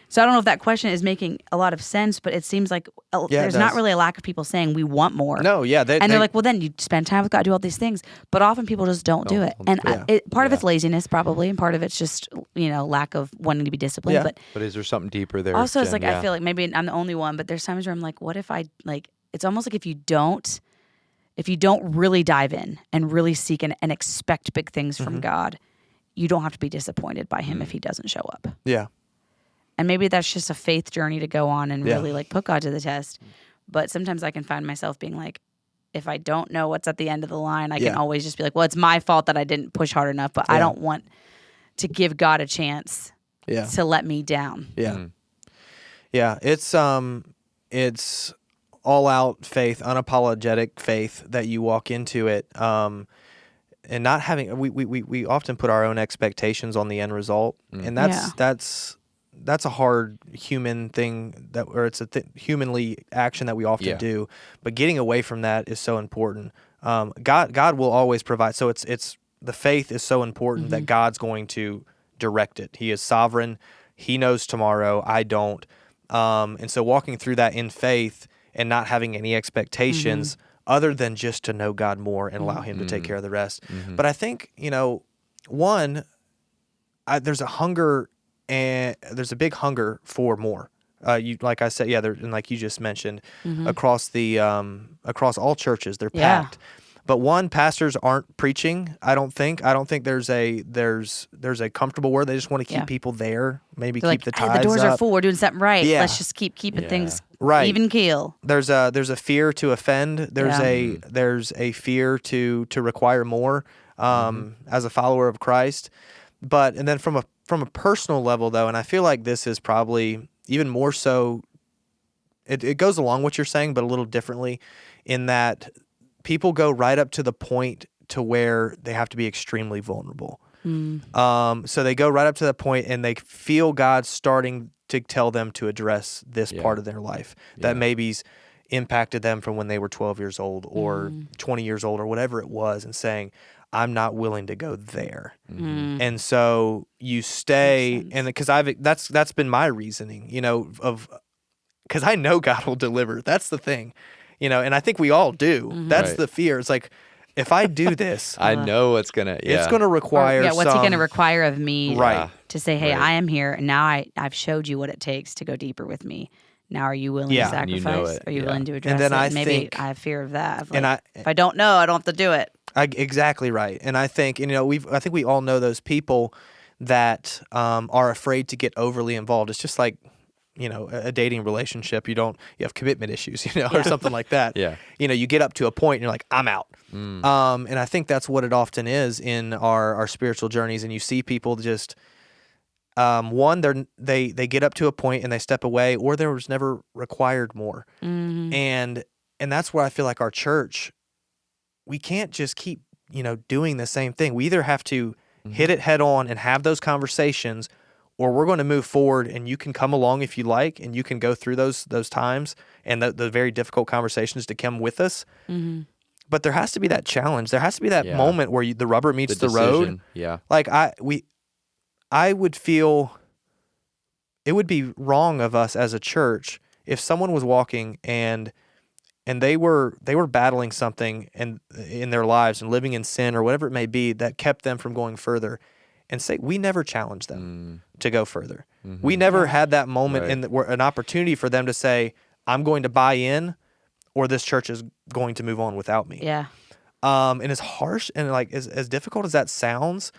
So I don't know if that question is making a lot of sense, but it seems like there's not really a lack of people saying we want more. No, yeah. They're like, well, then you spend time with God, do all these things. But often people just don't do it. And part of it's laziness probably, and part of it's just, lack of wanting to be disciplined. Yeah. But is there something deeper there? Also, it's like, I feel like maybe I'm the only one, but there's times where I'm like, what if I, like, it's almost like if you don't really dive in and really seek and expect big things from God, you don't have to be disappointed by Him if He doesn't show up. Yeah. And maybe that's just a faith journey to go on and really, like, put God to the test. But sometimes I can find myself being like, if I don't know what's at the end of the line, I can always just be like, well, it's my fault that I didn't push hard enough, but I don't want to give God a chance to let me down. Yeah. Yeah. It's all out faith, unapologetic faith that you walk into it. And not having, we often put our own expectations on the end result. And that's a hard human thing it's a humanly action that we often do, but getting away from that is so important. God will always provide. So it's the faith is so important that God's going to direct it. He is sovereign. He knows tomorrow. I don't. And so walking through that in faith and not having any expectations other than just to know God more and allow him to take care of the rest. But I think, one, there's a hunger, and there's a big hunger for more. Like I said, and like you just mentioned, across all churches, they're packed. But one, pastors aren't preaching. I don't think there's a comfortable word. They just want to keep people there. Maybe They're keep the tithes the doors up. are full. We're doing something right. Yeah. Let's just keep keeping things even keel. There's a fear to offend. There's a fear to require more as a follower of Christ. And then from a personal level though, and I feel like this is probably even more so. It goes along what you're saying, but a little differently, in that people go right up to the point to where they have to be extremely vulnerable. So they go right up to that point and they feel God starting to tell them to address this part of their life that maybe's impacted them from when they were 12 years old or 20 years old or whatever it was, and saying, I'm not willing to go there. And so you stay, and because that's been my reasoning, because I know God will deliver. That's the thing. And I think we all do. That's the fear. It's like, if I do this, I know it's going to require what's he going to require of me to say, hey, Right. I am here, and now I've showed you what it takes to go deper with me. Now are you willing to sacrifice? You know it. Are you willing to address And then it? I Maybe think, I have fear of that. Of and if I don't know, I don't have to do it. Exactly right. And I think, I think we all know those people that are afraid to get overly involved. It's just like, a dating relationship. You have commitment issues, or something like that. You get up to a point and you're like, I'm out. And I think that's what it often is in our spiritual journeys. And you see people just, one, they get up to a point and they step away, or there was never required more. And that's where I feel like our church, we can't just keep, doing the same thing. We either have to hit it head on and have those conversations, or we're going to move forward, and you can come along if you like, and you can go through those times and the very difficult conversations to come with us. But there has to be that challenge. There has to be that moment where the rubber meets the road. Yeah. Like I would feel it would be wrong of us as a church if someone was walking and they were battling something in their lives and living in sin or whatever it may be that kept them from going further, and say we never challenged them to go further. We never had that moment where an opportunity for them to say, I'm going to buy in, or this church is going to move on without me. Yeah. And as harsh and like as difficult as that sounds,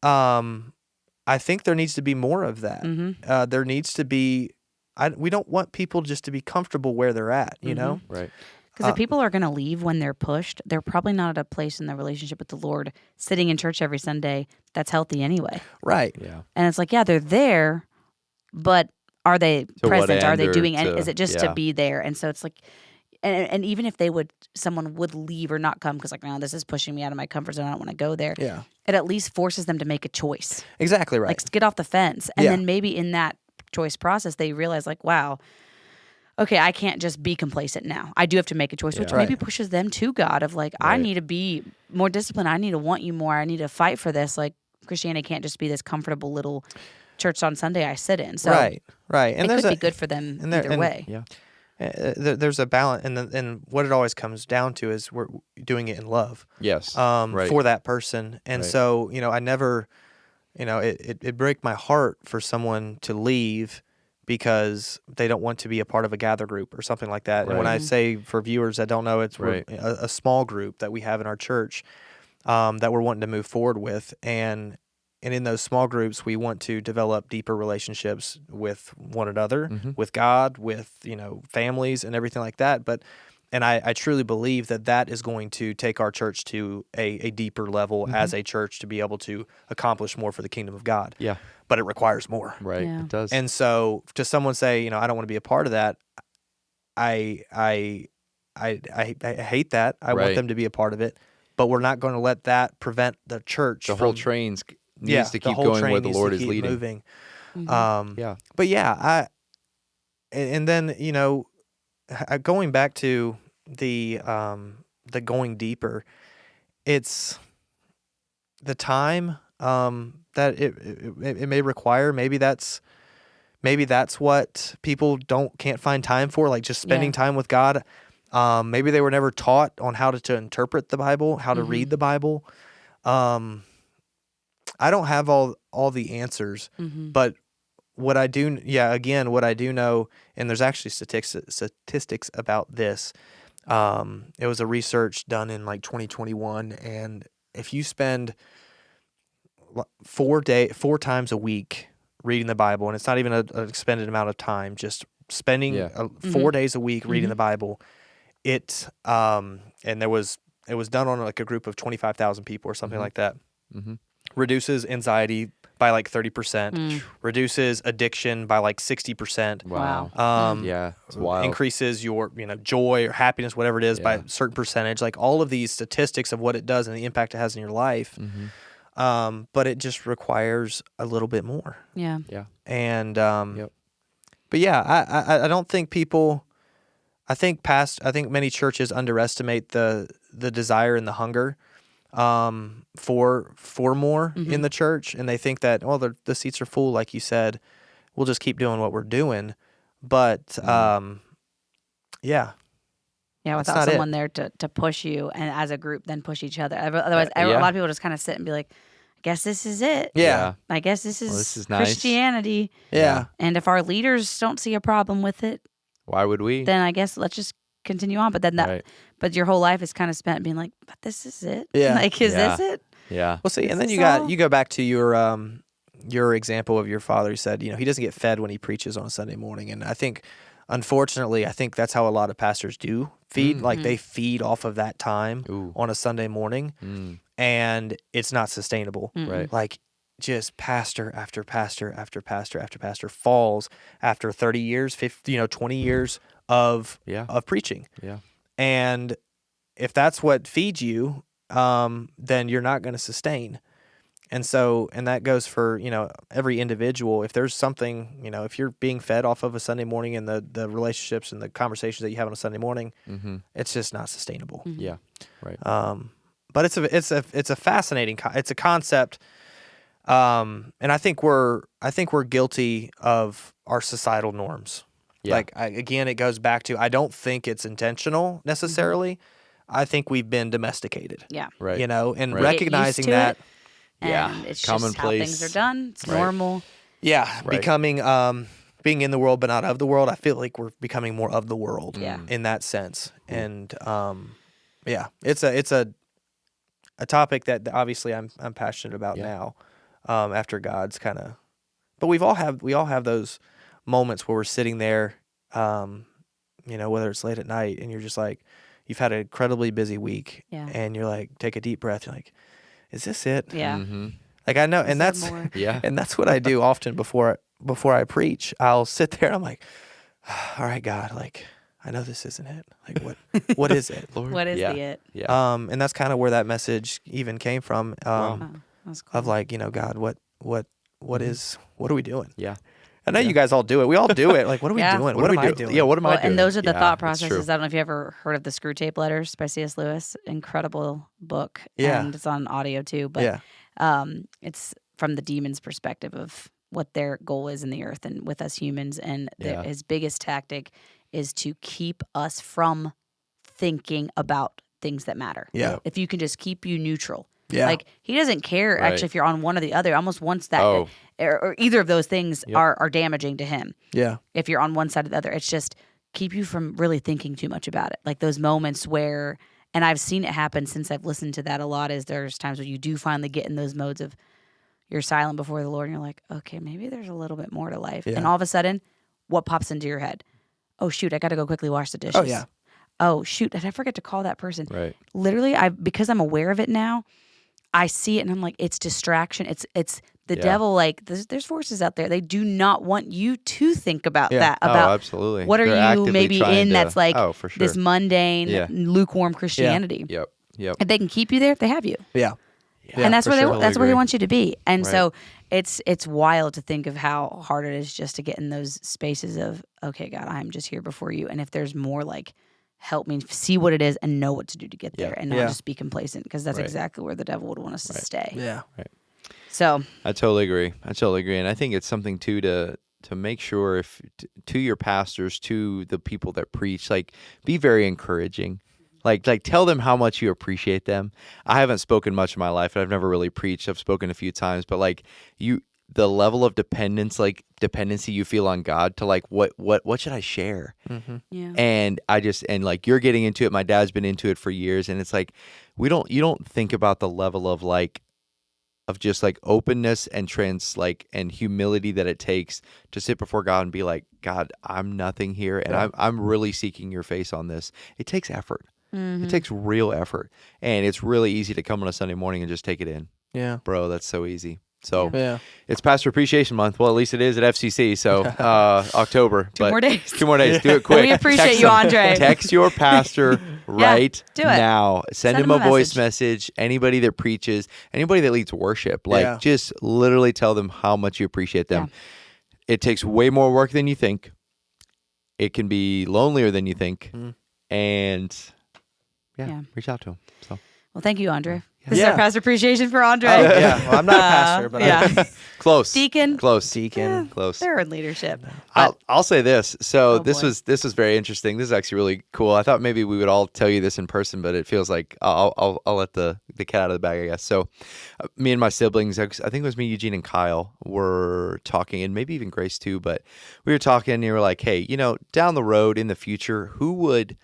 I think there needs to be more of that. There needs to be. We don't want people just to be comfortable where they're at, Right. Because if people are going to leave when they're pushed, they're probably not at a place in their relationship with the Lord, sitting in church every Sunday, that's healthy anyway. Right. Yeah. And it's like, they're there, but are they present? Are they doing? And is it just to be there? And so it's like, and even if someone would leave or not come because like, no, this is pushing me out of my comfort zone, I don't want to go there. Yeah. It at least forces them to make a choice. Exactly right. Like get off the fence, and then maybe in that choice process, they realize like, wow, okay, I can't just be complacent now. I do have to make a choice, which maybe pushes them to God of like, I need to be more disciplined. I need to want you more. I need to fight for this. Like Christianity can't just be this comfortable little church on Sunday I sit in. So right. And it could be good for them either way. Yeah. There's a balance, and what it always comes down to is we're doing it in love. Yes. For that person. And so, I never, it break my heart for someone to leave because they don't want to be a part of a gather group or something like that. And when I say, for viewers that don't know, it's a small group that we have in our church that we're wanting to move forward with. And in those small groups, we want to develop deeper relationships with one another, with God, with, families and everything like that. And I truly believe that is going to take our church to a deeper level as a church to be able to accomplish more for the kingdom of God. Yeah. But it requires more. Right. Yeah. It does. And so to someone say, I don't want to be a part of that, I hate that. I want them to be a part of it, but we're not going to let that prevent the church. The whole train needs to keep going where the Lord is leading. Moving. But and then, going back to the going deeper, it's the time that it may require. Maybe maybe that's what people can't find time for, like just spending time with God. Maybe they were never taught on how to interpret the Bible, how to read the Bible. I don't have all the answers, but what I do know, and there's actually statistics about this. It was a research done in like 2021, and if you spend 4 times a week reading the Bible, and it's not even an expended amount of time, just spending 4 days a week reading the Bible, it was done on like a group of 25,000 people or something like that. Reduces anxiety by like 30%, reduces addiction by like 60%. Wow. It's wild. Increases your joy or happiness, whatever it is, by a certain percentage. Like all of these statistics of what it does and the impact it has in your life. But it just requires a little bit more. Yeah. And but yeah, I don't think people. I think many churches underestimate the desire and the hunger for more in the church, and they think that the seats are full, like you said, we'll just keep doing what we're doing. But without someone there to push you, and as a group then push each other. Otherwise, a lot of people just kind of sit and be like, I guess this is it. I guess this is nice. Christianity. And if our leaders don't see a problem with it, why would we? Then I guess let's just continue on. But then but your whole life is kind of spent being like, but this is it. Like, is this it? Yeah. Well, see, and then you go back to your example of your father who said, he doesn't get fed when he preaches on a Sunday morning. And I think, unfortunately, that's how a lot of pastors do feed. Like they feed off of that time on a Sunday morning, and it's not sustainable. Right. Like just pastor after pastor after pastor after pastor falls after 30 years, 20 years of preaching. Yeah. And if that's what feeds you, then you're not going to sustain. And that goes for, every individual. If there's something, if you're being fed off of a Sunday morning and the relationships and the conversations that you have on a Sunday morning, it's just not sustainable. Yeah. Right. But it's a fascinating, it's a concept. And I think we're guilty of our societal norms. Yeah. Like again, it goes back to, I don't think it's intentional necessarily. I think we've been domesticated. Yeah. Right. And recognizing that. And it's just how things are done. It's normal. Yeah. Becoming, being in the world but not of the world. I feel like we're becoming more of the world. In that sense. And it's a topic that obviously I'm passionate about now. After God's kind of, but we all have those moments where we're sitting there, whether it's late at night and you're just like, you've had an incredibly busy week, and you're like, take a deep breath. You're like, is this it? Yeah. Like I know, and that's and that's what I do often before I preach. I'll sit there and I'm like, all right, God, like I know this isn't it. Like what is it, Lord? What is the it? Yeah. And that's kind of where that message even came from. That's cool. Of like, God, what are we doing? Yeah. I know you guys all do it. We all do it. Like, what are we doing? What am I doing? Yeah, what am I doing? And those are the thought processes. I don't know if you ever heard of the Screw Tape Letters by C.S. Lewis. Incredible book. Yeah. And it's on audio too. But it's from the demon's perspective of what their goal is in the earth and with us humans. And his biggest tactic is to keep us from thinking about things that matter. Yeah. If you can just keep you neutral. Yeah. Like he doesn't care actually if you're on one or the other. He almost wants that or either of those things are damaging to him. Yeah. If you're on one side or the other. It's just keep you from really thinking too much about it. Like those moments where, and I've seen it happen since I've listened to that a lot, is there's times where you do finally get in those modes of you're silent before the Lord and you're like, okay, maybe there's a little bit more to life. Yeah. And all of a sudden, what pops into your head? Oh shoot, I gotta go quickly wash the dishes. Oh yeah. Oh shoot, did I forget to call that person? Right. Literally, because I'm aware of it now, I see it and I'm like, it's distraction. It's the devil. Like there's forces out there. They do not want you to think about that. About absolutely. What are you maybe in that's like for sure. this mundane, lukewarm Christianity. Yep. If they can keep you there, they have you. Yeah. And that's where that's where he wants you to be. And so it's wild to think of how hard it is just to get in those spaces of, okay, God, I'm just here before you. And if there's more, like, help me see what it is and know what to do to get there and not just be complacent, because that's exactly where the devil would want us to stay. Yeah. Right. So I totally agree. And I think it's something too make sure to your pastors, to the people that preach, like be very encouraging. Like tell them how much you appreciate them. I haven't spoken much in my life. I've never really preached. I've spoken a few times, but like the level of dependency you feel on God to like what should I share? Mm-hmm. Yeah. And like you're getting into it. My dad's been into it for years, and it's like you don't think about the level of just like openness and and humility that it takes to sit before God and be like, God, I'm nothing here, and I'm really seeking your face on this. It takes effort. Mm-hmm. It takes real effort, and it's really easy to come on a Sunday morning and just take it in. Yeah, bro, that's so easy. So yeah. It's Pastor Appreciation Month. Well, at least it is at FCC. So October. 2 more days. 2 more days. Do it quick. We appreciate you, Andre. Text your pastor right now. Send him a voice message. Anybody that preaches, anybody that leads worship, just literally tell them how much you appreciate them. Yeah. It takes way more work than you think. It can be lonelier than you think. And reach out to him. So. Well, thank you, Andre. This is our pastor appreciation for Andre. Well, I'm not a pastor, but close. Deacon. Close. Deacon. Close. They're in leadership. I'll say this. So this boy. was very interesting. This is actually really cool. I thought maybe we would all tell you this in person, but it feels like I'll let the cat out of the bag, I guess. So me and my siblings, I think it was me, Eugene, and Kyle were talking, and maybe even Grace too, but we were talking and we were like, hey, down the road in the future, who would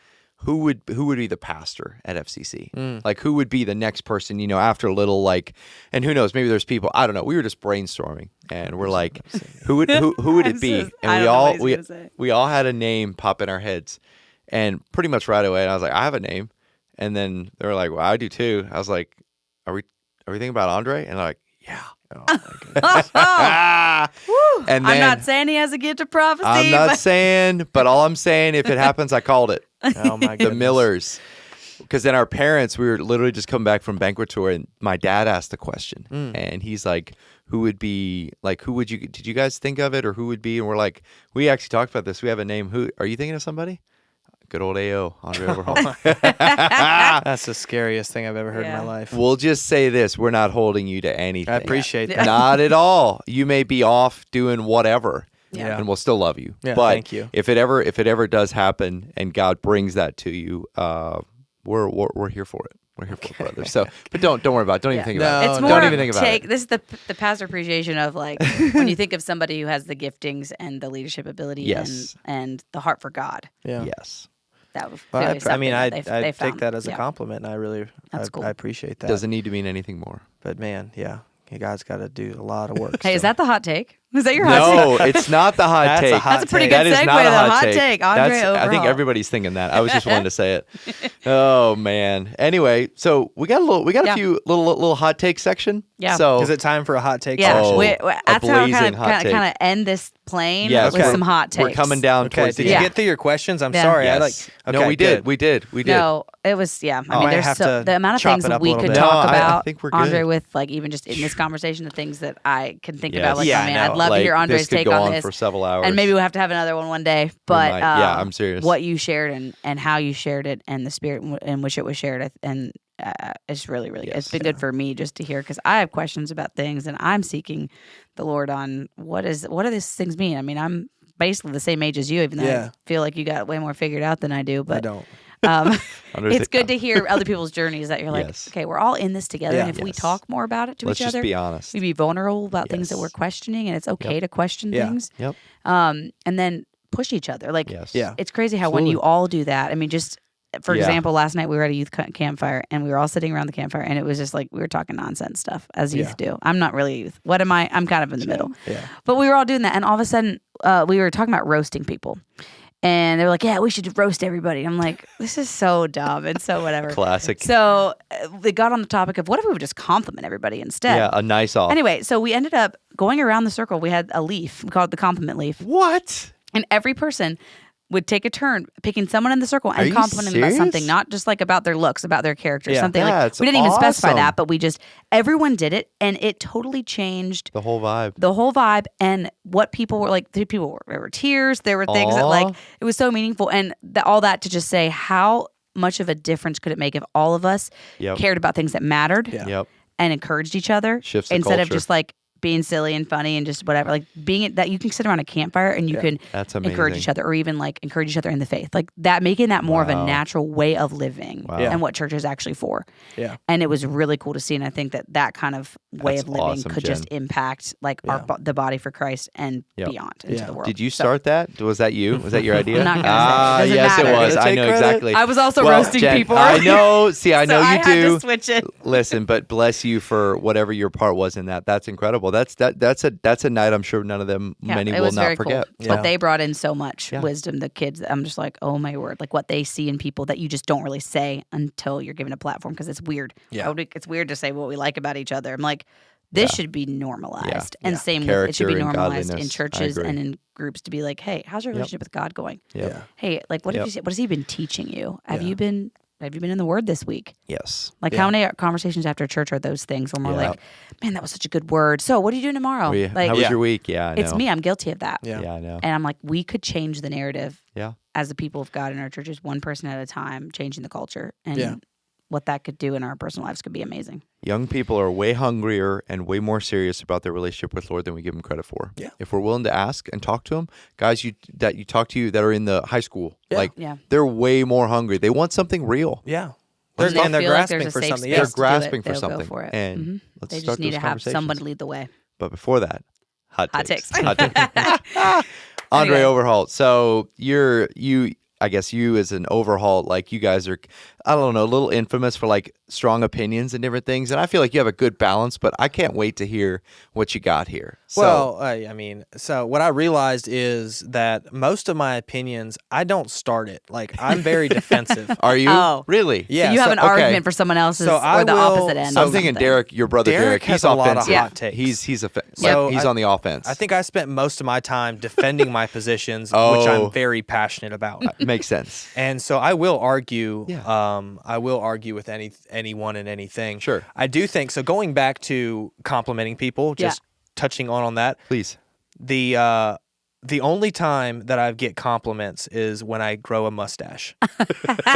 be the pastor at FCC? Like, who would be the next person, after a little, like, and who knows, maybe there's people, I don't know. We were just brainstorming, and we're like, who would it be? And we all had a name pop in our heads, and pretty much right away, and I was like, I have a name. And then they were like, well, I do too. I was like, are we thinking about Andre? And they're like, yeah. Oh, my goodness. And then, I'm not saying he has a gift of prophecy. I'm not saying, but all I'm saying, if it happens, I called it. Oh my goodness. The Millers. Because then our parents, we were literally just coming back from banquet tour, and my dad asked the question, and he's like, did you guys think of it, or who would be? And we're like, we actually talked about this. We have a name. Who are you thinking of? Somebody? Good old AO, Andre Overholt. That's the scariest thing I've ever heard in my life. We'll just say this. We're not holding you to anything. I appreciate that. Not at all. You may be off doing whatever. Yeah. And we'll still love you. Yeah, but thank you. If it ever does happen and God brings that to you, we're here for it. We're here for it, brother. So, but don't worry about it. Don't even think about it. It's more don't even think about it. This is the pastor appreciation of, like, when you think of somebody who has the giftings and the leadership ability and the heart for God. Yeah. Yes. That was I they take found. that as a compliment, and That's cool. I appreciate that. Doesn't need to mean anything more. But man, God's got to do a lot of work. Hey, is that the hot take? Is that your hot take? No, it's not the hot take. That's a pretty good That is segue, not a though. hot Hot take. take. Andre Overholt. I think everybody's thinking that. I was just wanting to say it. Oh man. Anyway, so we got a few little hot take section. Yeah. So is it time for a hot take? Yeah. section? That's how we blazing hot take. kind of end this plane Yes, with some hot takes. We're coming down Okay. towards Did the you end. get through your questions? I'm Yeah. sorry. Yes. Okay, No, we did. good. We did. No, it was I mean, I there's have so to the amount of chop things it up a we little could bit. talk No, I about, think we're good. Andre, with like even just in this conversation, the things that I can think Yes. about. Like, Yeah, oh I man, know. I'd love to hear Like, Andre's this could take go on on this. for several hours. And maybe we'll have to have another one day. But might. Yeah, I'm serious. What you shared and how you shared it and the spirit in which it was shared, and it's really, really, it's been good for me just to hear, because I have questions about things and I'm seeking the Lord on what do these things mean. I mean, I'm basically the same age as you, even though I feel like you got way more figured out than I do. But I don't. It's good to hear other people's journeys, that you're like, okay, we're all in this together. Yeah. And if we talk more about it to Let's each other, just be honest. we be vulnerable about things that Yes. we're questioning, and it's okay to question things. Yep. And then push each other. Like, Yes. Yeah. it's crazy how when you all do that, I mean, just for Yeah. example, last night we were at a youth campfire, and we were all sitting around the campfire, and it was just like we were talking nonsense stuff as youth do. I'm not really youth. What am I? I'm kind of in the middle. Yeah. But we were all doing that, and all of a sudden we were talking about roasting people. And they were like, yeah, we should roast everybody. I'm like, this is so dumb and so whatever. Classic. So they got on the topic of, what if we would just compliment everybody instead? Yeah, a nice off. Anyway, so we ended up going around the circle. We had a leaf. We called it the compliment leaf. What? And every person would take a turn picking someone in the circle Are and you complimenting them about serious? something, not just like about their looks, about their character, Yeah. something like That's we didn't even specify awesome. that, but everyone did it, and it totally changed The whole vibe. the whole vibe and what people were like. There were tears, there were things that, like, it was so meaningful, and all that to just say how much of a difference could it make if all of us Yep. cared about things that mattered Yeah. Yep. and encouraged each other Shifts the instead of culture. just like being silly and funny and just whatever, like being that you can sit around a campfire and you can That's encourage each other, or even like encourage each other in the faith, like that, making that more of a natural way of living and what church is actually for. Yeah. And it was really cool to see. And I think that kind of way That's of living awesome, could Jen. just impact like the body for Christ and beyond into the world. Did you start that? Was that you? Was that your idea? I'm not gonna say. It doesn't yes, matter. it was. I Take know credit. exactly. I was also Well, roasting Jen, people. I know. See, I know so you I do. had to switch it. Listen, but bless you for whatever your part was in that. That's incredible. That's a night I'm sure none of them many it will was not very forget. Cool. So, But they brought in so much wisdom, the kids. I'm just like, oh my word, like what they see in people that you just don't really say until you're given a platform, because it's weird. Yeah. It's weird to say what we like about each other. I'm like, this should be normalized. And Yeah. same with, it should be Character and normalized in godliness. churches I agree. and in groups to be like, hey, how's your relationship with God going? Yep. Hey, like what has he been teaching you? Have you been in the Word this week? Yes. Like how many conversations after church are those things where we're like, man, that was such a good word. So what are you doing tomorrow? How was your week? Yeah, I know. It's me. I'm guilty of that. Yeah. Yeah, I know. And I'm like, we could change the narrative Yeah. as the people of God in our churches, one person at a time, changing the culture. And what that could do in our personal lives could be amazing. Young people are way hungrier and way more serious about their relationship with Lord than we give them credit for. Yeah. If we're willing to ask and talk to them, guys that you talk to that are in the high school, they're way more hungry. They want something real. Yeah. When They're they feel like there's grasping a for safe something. space They're to do grasping it, for they'll go something. for it. And let's they start just need those to have conversations. somebody lead the way. But before that, hot takes. Hot Hot takes. Andre Anyway. Overholt. So I guess you as an Overholt, like you guys are, I don't know, a little infamous for like strong opinions and different things. And I feel like you have a good balance, but I can't wait to hear what you got here. So, Well, I mean, so what I realized is that most of my opinions, I don't start it. Like, I'm very defensive. are you? Oh. Really? Yeah. So you have an okay. argument for someone else's So I or the will- opposite end. so of I'm thinking something. Derek, your brother Derek has he's a lot of offensive. hot takes. He's So he's I- on the offense. I think I spent most of my time defending my positions, which Oh. I'm very passionate about. Makes sense. And so I will argue. Yeah. I will argue with anyone and anything. Sure. I do think so. Going back to complimenting people, just touching on that. Please. The only time that I get compliments is when I grow a mustache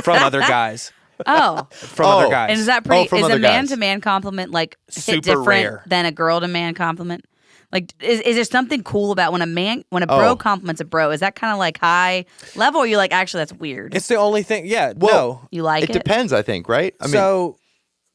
from other guys. Oh. From other guys. And is that pretty? from Is other a man guys. to man compliment like Super hit different rare. than a girl to man compliment? Like, is there something cool about when a bro compliments a bro? Is that kind of like high level, or you like actually that's weird? It's the only thing. Yeah. Well, no. You like it? It depends, I think, right? I mean, So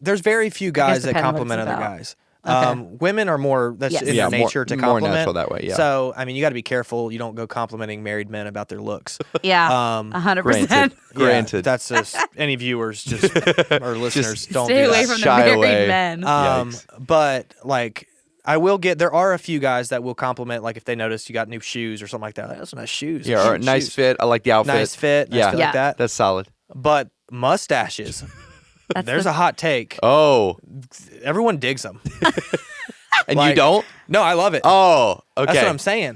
there's very few guys that depending on what compliment it's other about. guys. Okay. Women are more, that's Yes. in Yeah, their more- nature to more compliment. natural that way, yeah. So, I mean, you got to be careful. You don't go complimenting married men about their looks. Yeah, 100%. Granted. Yeah, that's just, any viewers just, or listeners, don't Stay do away that. from the Shy married away. men. Yikes. But like, there are a few guys that will compliment, like if they notice you got new shoes or something like that. Like, those are nice shoes. yeah, or Shoes. nice fit. I like the outfit. Nice fit. Nice Yeah. fit Yeah. like that. That's solid. But mustaches, there's a hot take. Oh, Everyone digs them. and Like- you don't? No, I love it. Oh, okay. That's what I'm saying.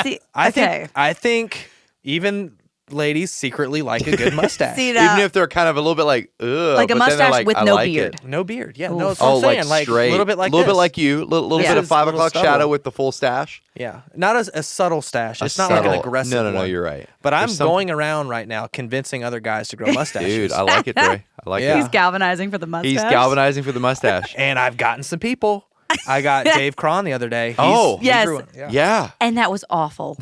See, I okay. think even ladies secretly like a good mustache. See that? Even if they're kind of a little bit like, ugh. Like a but then they're mustache like, with I no like beard. it. No beard. Yeah, Oof. no, that's what Oh, I'm saying. like Like straight. a little bit like a little this. bit like you. Little Yeah. bit of 5 Little o'clock stubble. shadow with the full stash. Yeah, not as a subtle stash. It's A not like an subtle- aggressive No, one. you're right. But I'm There's some- going around right now convincing other guys to grow mustaches. Dude, I like it, Dre. I like Yeah. He's it. galvanizing for the mustache. He's galvanizing for the mustache. And I've gotten some people. I got Dave Cron the other day. He Yes. grew it. Yeah. Yeah. And that was awful.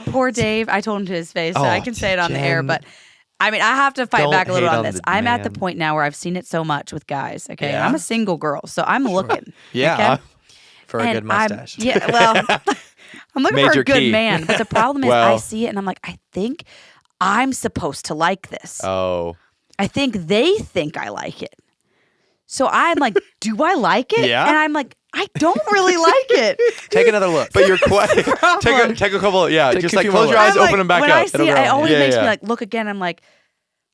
Poor Dave. I told him to his face, so I can say it on the air, Jen. but I mean, I have to fight Don't back a little hate on on this. the I'm at the man. point now where I've seen it so much with guys. Okay, Yeah? I'm a single girl, so I'm looking. Yeah. okay? For a And good mustache. Yeah, well, I'm looking for Major a good key. man, but the problem is I Well. see it and I'm like, I think I'm supposed to like this. Oh. I think they think I like it. So I'm like, do I like it? Yeah. And I'm like, I don't really like it. Take another look. But you're quite. problem. take a couple. Yeah. Take just a like few close more your eyes, I'm like, open them back when up. I see it, it always Yeah, makes yeah. me like look again. I'm like,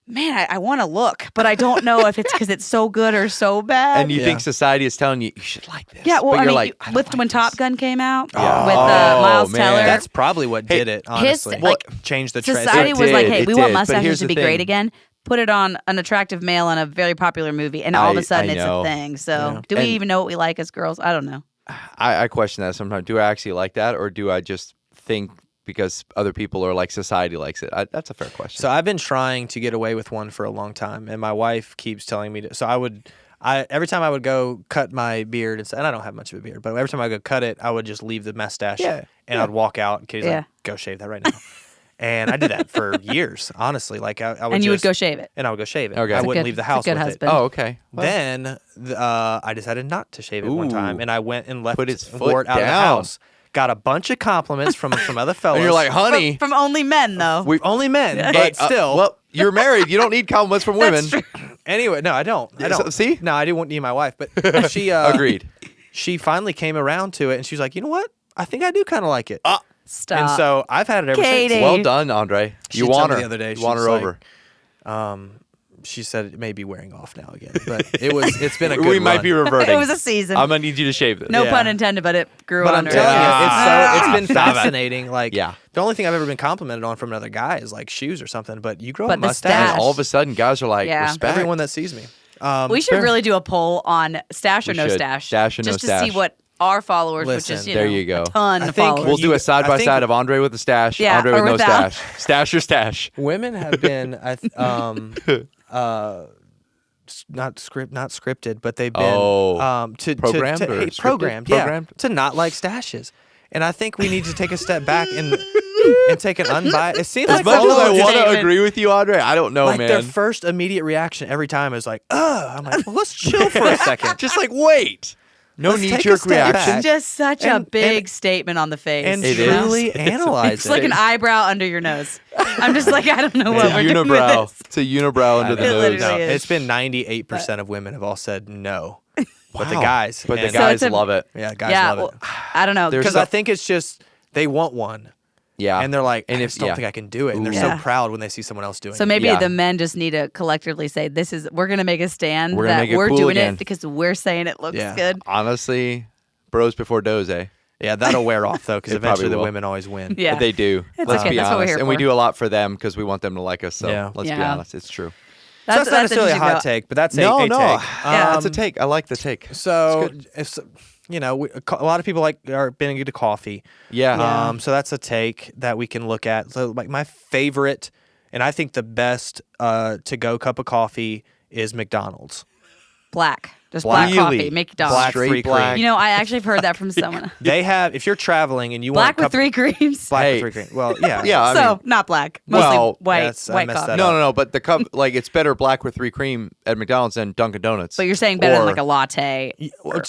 man, I want to look, but I don't know if it's because it's so good or so bad. And you Yeah. think society is telling you should like this. yeah, well, but I you're mean, like, I don't with like when this. Top Gun came out Yeah. with Oh, Miles man. Teller, That's probably what did it, honestly. like, changed the trend. society It was like, did, hey, it we want did, but mustaches here's to the be great thing. again. Put it on an attractive male in a very popular movie, and all of I a sudden it's know. a thing. So, Yeah. do we And- even know what we like as girls? I don't know. I question that sometimes. Do I actually like that, or do I just think because other people are like society likes it? That's a fair question. So I've been trying to get away with one for a long time, and my wife keeps telling me to. So every time I would go cut my beard, and I don't have much of a beard, but every time I go cut it, I would just leave the mustache, and I'd walk out, and Katie's like, "Go shave that right now." And I did that for years, honestly. Like I would and you just, would go shave it. and I would go shave it. Okay. I That's wouldn't leave the house good with husband. it. Oh, okay. Well, Then I decided not to shave it one time, and I went and left Put his and wore it out of the foot down. house. Got a bunch of compliments from other fellas. and you're like, honey, From only men, though. we only men, but hey, still. well, you're married. You don't need compliments from women. That's true. Anyway, no, I don't. I don't. See? No, I didn't need my wife, but she Agreed. She finally came around to it, and she was like, you know what? I think I do kind of like it. Stop. And so I've had it ever Katie. since. Well done, Andre. She You told want me her the other day. You want she's her like, over. She said it may be wearing off now again, but it's been a good We might run. be reverting. It was a season. I'm gonna need you to shave this. No Yeah. pun intended, but it grew But on I'm her. telling you, it's been Stop it. fascinating. Like, Yeah. the only thing I've ever been complimented on from another guy is like shoes or something. But you grow But a the mustache, stash. And all of a sudden, guys are like, Yeah. respect. everyone that sees me. We should fair. really do a poll on stash or We no should. stash. Stash or no just to stash. see what our followers, which is Listen, there you go. a ton I of think followers. We'll do a side by I think- side of Andre with a stash, Yeah, Andre or with no without. stash. Stash or stash. Women have been, not scripted, but they've been Programmed or hey, scripted? programmed, Programmed? to not like stashes. And I think we need to take a step back and take an unbiased. It seems As like much as bold I want to statement. agree with you, Andre, I don't know, like man. their first immediate reaction every time is like, "Ugh." I'm like, well, let's chill for a second. Just like, wait. No Let's take a knee-jerk step reaction. back. It's just such a And- big statement on the face. and It you know? truly is. analyze It's it. like an eyebrow under your nose. I'm just like, I don't know what It's a we're doing unibrow. with this. It's a unibrow under the It nose. literally No, is. it's been 98% of women have all said no, but the Wow. guys, But the and- So guys it's a- love it. yeah, guys Yeah, love well, it I don't know. There's because some- I think it's just they want one. Yeah. And they're like, And I if- just don't yeah. think I can do it. And they're Yeah. so proud when they see someone else doing So it. maybe Yeah. the men just need to collectively say, we're going to make a stand We're gonna that make it we're cool doing again. it because we're saying it looks Yeah. good. Honestly, bros before does, eh? Yeah, that'll wear off, though, because It eventually probably the will. women always win. Yeah. They do. It's Let's okay. be That's what we're honest. here And we for. do a lot for them because we want them to like us. So Yeah. let's be Yeah. honest. It's true. So that's not necessarily a interesting, hot though. take, but that's No, a no. take. That's a take. I like the take. So, if, you know, a lot of people are been into coffee. Yeah. Yeah. So that's a take that we can look at. So, like, my favorite, and I think the best to-go cup of coffee is McDonald's. Black. Just Black. black coffee. Really? McDonald's. Black Straight free black. cream. You know, I actually have heard that from someone. They have, if you're traveling and you Black want with three creams. black Hey. with 3 cream. Well, yeah. Yeah. I so mean, not black. Mostly well, white that's- I white messed coffee. that up. no. But the cup, like, it's better black with 3 cream at McDonald's than Dunkin' Donuts. But you're saying better than Or- like a latte.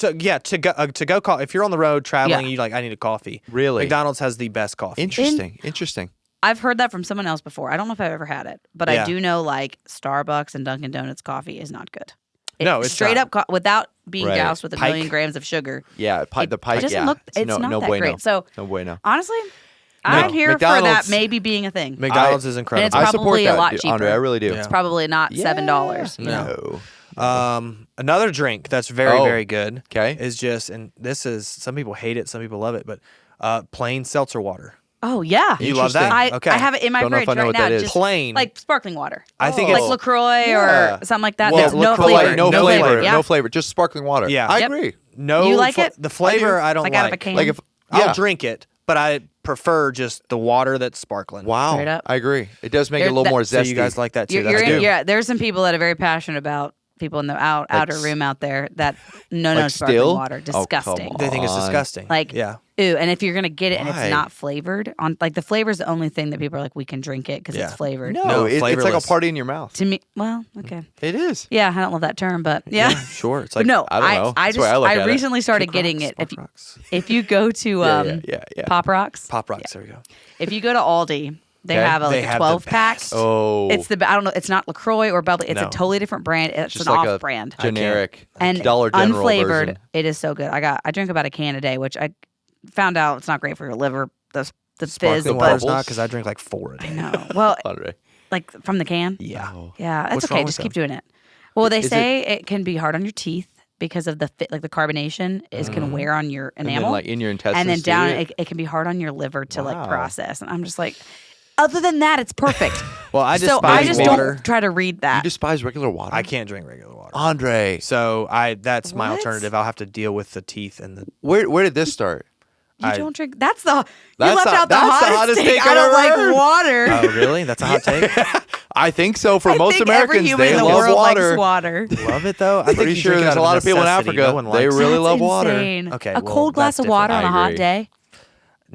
To go coffee. If you're on the road traveling, Yeah. and you like, I need a coffee. Really? McDonald's has the best coffee. Interesting. I've heard that from someone else before. I don't know if I've ever had it, but Yeah. I do know like Starbucks and Dunkin' Donuts coffee is not good. No, it's straight not. up without being Right. doused with a Pike. million grams of sugar. Yeah. The pike. It doesn't yeah. look. It's no, not no that bueno. great. So No bueno. honestly, I'm here for McDonald's- that maybe being a thing. McDonald's is incredible. it's I support probably a that, lot dude, cheaper. Andre, I really do. Yeah. It's probably not $7. You know? No. Another drink that's very, Oh. very good. 'Kay. Is just, and this is, some people hate it, some people love it, but plain seltzer water. Oh yeah, You love that? I, Okay. I have it in my Don't know if fridge I know right what now. that is. Just Plain. like sparkling water. I think like it's LaCroix Yeah. or something like that. Well, That's no LaCroix, flavor. Like, no No flavor. flavor. Yeah. No flavor. Just sparkling water. Yeah. I Yep. agree. no. You like it? The flavor I don't Like like. out of a can? Like if I'll yeah. drink it, but I prefer just the water that's sparkling. Wow. Straight up. I agree. It does make it There- a little that- more So zesty. you guys like that too? You're That's in, good. yeah, there's some people that are very passionate about people in the outer room out there that no Like sparkling still? water, Oh, come disgusting. They think it's on. disgusting. Like yeah. Ooh, and if you're gonna get it and Why? it's not flavored, on like the flavor's the only thing that people are like, we can drink it because Yeah. it's flavored. No, it's like a flavorless. party in your mouth. To me, well, okay, It is. yeah, I don't love that term, but yeah. Sure. It's But like no, I don't know. I That's the just way I look at it. recently started Kick getting Rocks, it. Pop Rocks. If you go to yeah. Pop Rocks, Pop Rocks. There we go. if you go to Aldi, they Okay. have a, They like a have the 12 pack. best. Oh. It's I don't know. It's not LaCroix or bubbly. It's No. a totally different brand. It's just an like off a brand. generic And Dollar General unflavored, version. it is so good. I drink about a can a day, which I found out it's not great for your liver. The fizz, Sparkling but water's bubbles. not because I drink like 4 a day. no. Well, Andre. like from the can. Yeah. Yeah, it's What's okay. wrong Just with keep doing it. Well, they Is say it can be hard on your teeth because of the like the carbonation can wear on your And enamel, then like in your intestines. and then too. down it can be hard on your liver to like Wow. process. And I'm just like, other than that, it's perfect. Well, I so despise I just water. don't try to read You that. despise regular water. I can't drink regular water. Andre. So that's my What? alternative. I'll have to deal with the teeth and the. Where did this start? You I- don't drink. That's the. You That's left the- out the that's the hottest hottest take. take I I've don't ever like heard. water. Oh, really? That's a hot take. I think so. For most think Americans, every human they in the love world water. likes water. Love it though. I think Pretty you sure drink it there's out a of lot of people in necessity. Africa. No one They likes really it. love water. Insane. Okay, a well, cold glass that's of water on different. a I hot agree. day.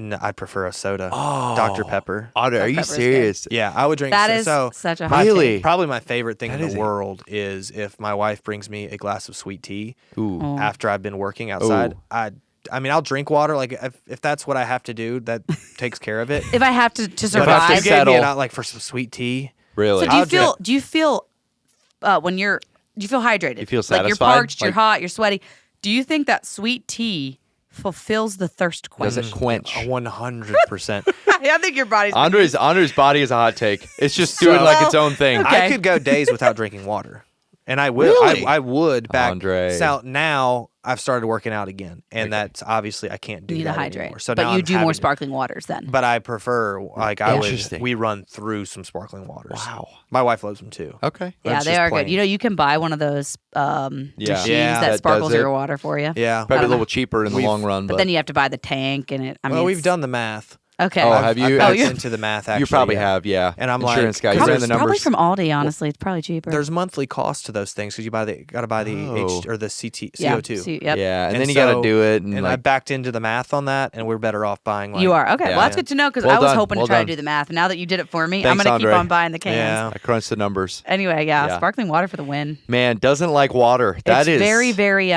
No, I'd prefer a soda. Oh. Dr. Pepper. Audrey, are you Pepper's good. serious? Yeah, I would drink. That is so such a hot Really? take. Probably my favorite thing That in is the a- world is if my wife brings me a glass of sweet tea Ooh. Oh. after I've been working outside. Ooh. I mean, I'll drink water. Like if that's what I have to do, that takes care of it. If I have to But if survive. you to gave me settle. it out like for some sweet tea. Really? So do you feel when you're do you feel hydrated? You feel like you're satisfied? parched, you're Like- hot, you're sweaty. Do you think that sweet tea fulfills the thirst quench? Does it quench? 100%. I think your body's been Andre's body is a hot take. It's just doing like its own thing. Okay. I could go days without drinking water, and I will. Really? I would back. Andre. So now I've started working out again, and that's obviously I can't do you need to that hydrate. anymore. So but now you I'm do more having to- sparkling waters then. But I prefer like I would. Interesting. We run through some sparkling waters. Wow. My wife loves them too. Okay. Yeah, It's they just are plain. good. You know, you can buy one of those Yeah. machines Yeah. that That sparkles does it. your water for you. Yeah. Probably a don't know. little cheaper in the long run, But then you have to buy the tank and it. I mean, Well, we've it's- done the math. Okay. Oh, have you? I've Oh, backed you- into the math. Actually, you probably yeah. have, yeah. And I'm Insurance like, guy. You probably- ran the Probably numbers. from Aldi. Honestly, it's probably cheaper. There's monthly cost to those things because you gotta buy the Oh. or the CT yeah. CO2. Yep. Yeah, and And then you got to so- do it, and And I like, backed into the math on that, and we're better off buying. Like, You are okay. Yeah. Well, that's good to know because Well I was done. hoping Well to try done. to do the math. And now that you did it for me, I'm Thanks, gonna keep Andre. on buying the cans. Yeah. I crunched the numbers. Anyway, yeah, Yeah. sparkling water for the win. Man, doesn't like water. That it's is very, very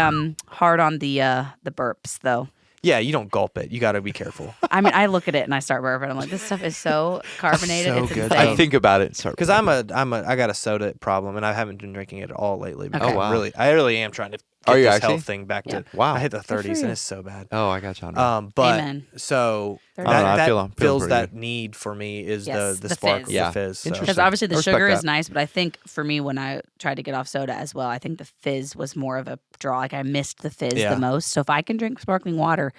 hard on the burps though. Yeah, you don't gulp it. You got to be careful. I mean, I look at it and I start burping. I'm like, this stuff is so carbonated. So it's good. insane. I think about it. And start Because I got a soda problem, and I haven't been drinking it at all lately. because Okay. Oh, wow. I really am trying to Are get you this actually? health thing back to. Wow. I hit the for 30s, you. and it's so bad. Oh, I got you, Andre. But Amen. so I that, don't know, I that feel- I'm feeling fills pretty that good. need for me is Yes, the the spark, fizz. Yeah. the fizz. So. Interesting. Because obviously I the respect sugar is that. nice, but I think for me when I tried to get off soda as well, I think the fizz was more of a draw. Like I missed the fizz Yeah. the most. So if I can drink sparkling water,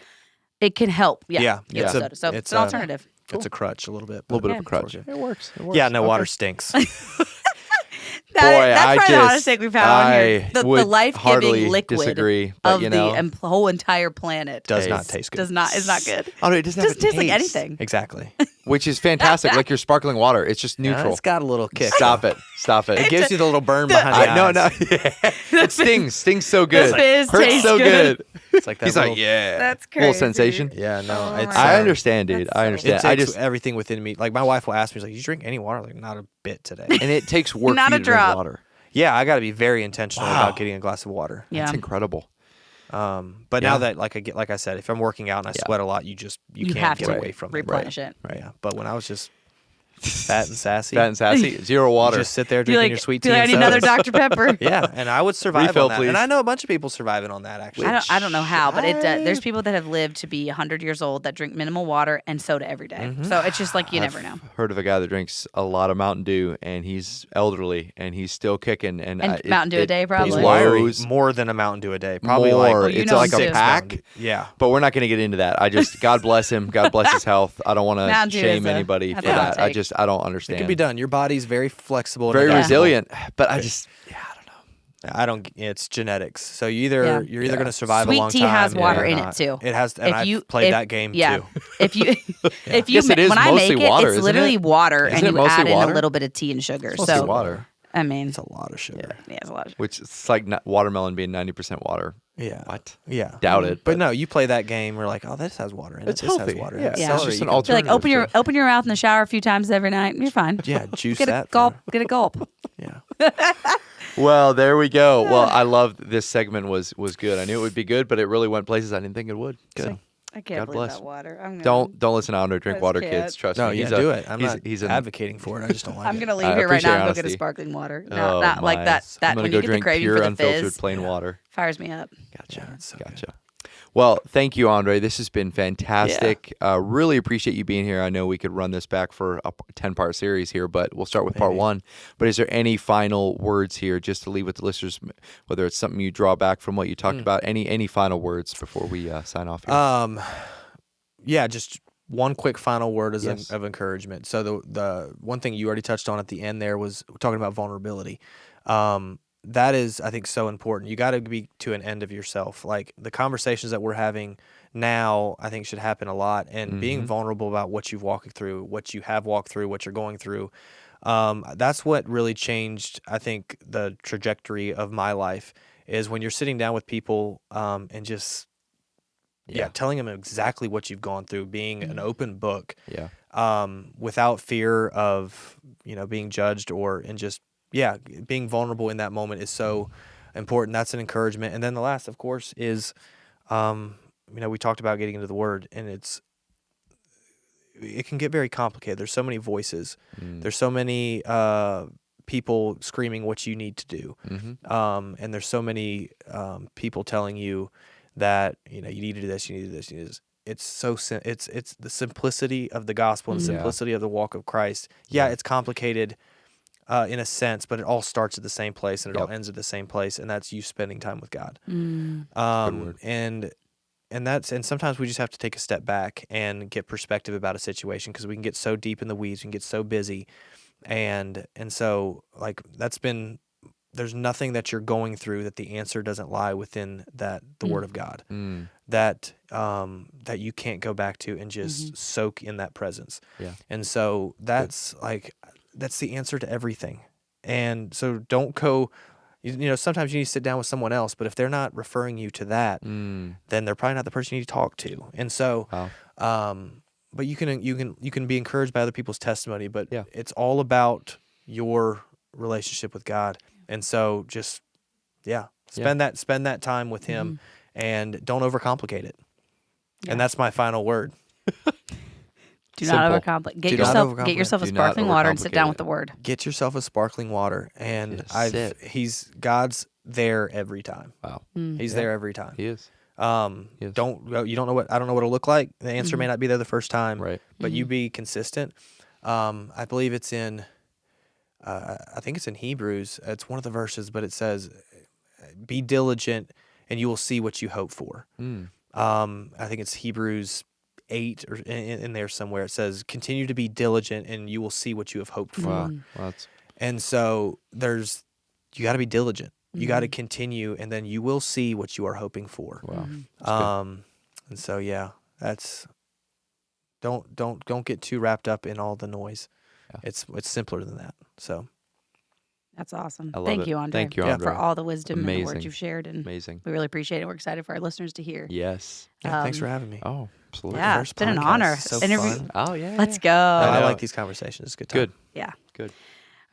it can help. Yeah, Yeah, get off it's a- soda. So it's it's an a- alternative. It's a crutch a little bit. A little bit of a Okay. crutch. It works. Yeah, no, water stinks. That's I probably the hottest just- take we've had on here. The would life-giving heartily liquid disagree, but, of you know. the whole entire planet Does not Taste. taste good. is not good. Andre, it doesn't have Doesn't a taste like taste, anything. Exactly. which is fantastic. Like your sparkling water, it's just Yeah, neutral. it's got a little kick. Stop it. Stop it. It gives you the little burn behind the No, eyes. no. It stings so good. fizz Hurts tastes so good. good. It's like that He's little, like, yeah. That's Little crazy. sensation. Yeah, no, Oh it's. my I God. understand, dude. That's I so understand. It I takes just everything within me. Like my wife will ask me, she's like, "You drink any water?" Like, not a bit today. and it takes work Not for a you to drink drop. water. Yeah, I got to be very intentional Wow. about getting a glass of water. Yeah. That's incredible. But Yeah. now that like I said, if I'm working out and I Yeah. sweat a lot, you You can't have get to away from it. replenish it. Right. Yeah. But when I was just fat and sassy, Fat and sassy, zero you water. just sit there Be drinking like, your sweet be tea. like, I and need another sodas. Dr. Pepper. Yeah, and I would survive Refill, on that. please. And I know a bunch of people surviving on that actually. I don't know how, but there's people that have lived to be 100 years old that drink minimal water and soda every day. Mm-hmm. So it's just like you never know. Heard of a guy that drinks a lot of Mountain Dew, and he's elderly, and he's still kicking. And Mountain Dew a day, probably. He's Blows wiry. More than a Mountain Dew a day. Probably More. like you It's know like him a too. pack. Yeah. But we're not going to get into that. I just, God bless him. God bless his health. I don't want to Mountain Dew shame is anybody for that's a hot that. I take. just, I don't It understand. can be done. Your body's very flexible, and Very adaptable. resilient. But I just, yeah, I don't know. I don't. It's genetics. So Yeah. you're either going to survive Sweet a long tea time. has water or in it, not. too. It has, and I've played that game yeah. too. If you, if you, Guess it is when I mostly make it, water, it's isn't literally it? water, Isn't and it you mostly add in water? a little bit of tea and sugar. Mostly So water. I mean, It's a lot of sugar. yeah, it's a lot. Which it's like watermelon being 90% water. Yeah. What? Yeah. Doubt it. But no, you play that game. We're like, oh, this has water in it. It's this healthy. has water Yeah. in it. Yeah. Celery, It's just you an can- alternative. Feel like open your mouth in the shower a few times every night. You're fine. Yeah, juice Get a that. gulp. Get a gulp. Yeah. Well, there we go. Well, I love this segment was good. I knew it would be good, but it really went places I didn't think it would. Good. I can't God believe bless. that water. I'm gonna, Don't listen to Andre drink just water, can't. kids. Trust No, me. yeah, He's do it. I'm he's, not he's an, advocating for it. I just don't like I'm it. gonna leave I here right appreciate now your and go get a honesty. sparkling water. Oh, Not like my. that. I'm That gonna when go you get the drink craving pure for the unfiltered fizz, plain water. fires me up. Gotcha. Yeah, it's so good. Gotcha. Well, thank you, Andre. This has been fantastic. Really appreciate you being here. I know we could run this back for a 10-part series here, but we'll start with part 1. But is there any final words here just to leave with the listeners, whether it's something you draw back from what you talked about, any final words before we sign off here? Yeah, just one quick final word Yes. of encouragement. So the one thing you already touched on at the end there was talking about vulnerability. That is, I think, so important. You got to be to an end of yourself. Like the conversations that we're having now, I think should happen a lot. And being vulnerable about what you've walked through, what you have walked through, what you're going through. That's what really changed, I think, the trajectory of my life is when you're sitting down with people and just telling them exactly what you've gone through, being an open book, without fear of being judged and just being vulnerable in that moment is so important. That's an encouragement. And then the last, of course, is we talked about getting into the Word, and it can get very complicated. There's so many voices. There's so many people screaming what you need to do, and there's so many people telling you that you need to do this, you need to do this, you need to do this. It's the simplicity of the gospel and the simplicity of the walk of Christ. It's complicated in a sense, but it all starts at the same place and it all ends at the same place, and that's you spending time with God. And sometimes we just have to take a step back and get perspective about a situation, because we can get so deep in the weeds, we can get so busy, and so like there's nothing that you're going through that the answer doesn't lie within the Word of God, that you can't go back to and just soak in that presence. And so that's the answer to everything. And so don't go. Sometimes you need to sit down with someone else, but if they're not referring you to that, then they're probably not the person you need to talk to. And so, but you can be encouraged by other people's testimony, but it's all about your relationship with God. And so just spend that time with Him, and don't overcomplicate it. And that's my final word. Do not overcomplicate. Get yourself a sparkling water and sit down with the Word. Get yourself a sparkling water, and God's there every time. Wow, He's there every time. He is. I don't know what it'll look like. The answer may not be there the first time, right? But you be consistent. I believe it's in. I think it's in Hebrews. It's one of the verses, but it says, "Be diligent, and you will see what you hope for." I think it's Hebrews 8 or in there somewhere. It says, "Continue to be diligent, and you will see what you have hoped for." Wow. And so you got to be diligent. You got to continue, and then you will see what you are hoping for. Wow. And so that's don't get too wrapped up in all the noise. It's simpler than that. So that's awesome. I love Thank it. you, Andre. Thank you, Andre. For all the wisdom and the Amazing. words you've shared. And Amazing. we really appreciate it. We're excited for our listeners to hear. Yes. Thanks for having me. Oh, absolutely. Yeah, it's been an honor. So Interview. fun. Oh, yeah. Let's go. I like these conversations. It's a good time. Good. Yeah. Good.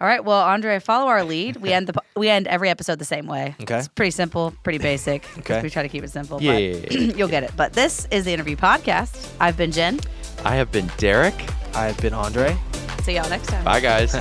All right. Well, Andre, follow our lead. We end every episode the same way. Okay. It's pretty simple, pretty basic. Okay. We try to keep it simple. Yeah. But you'll get it. But this is the Interview Podcast. I've been Jen. I have been Derek. I've been Andre. See y'all next time. Bye, guys.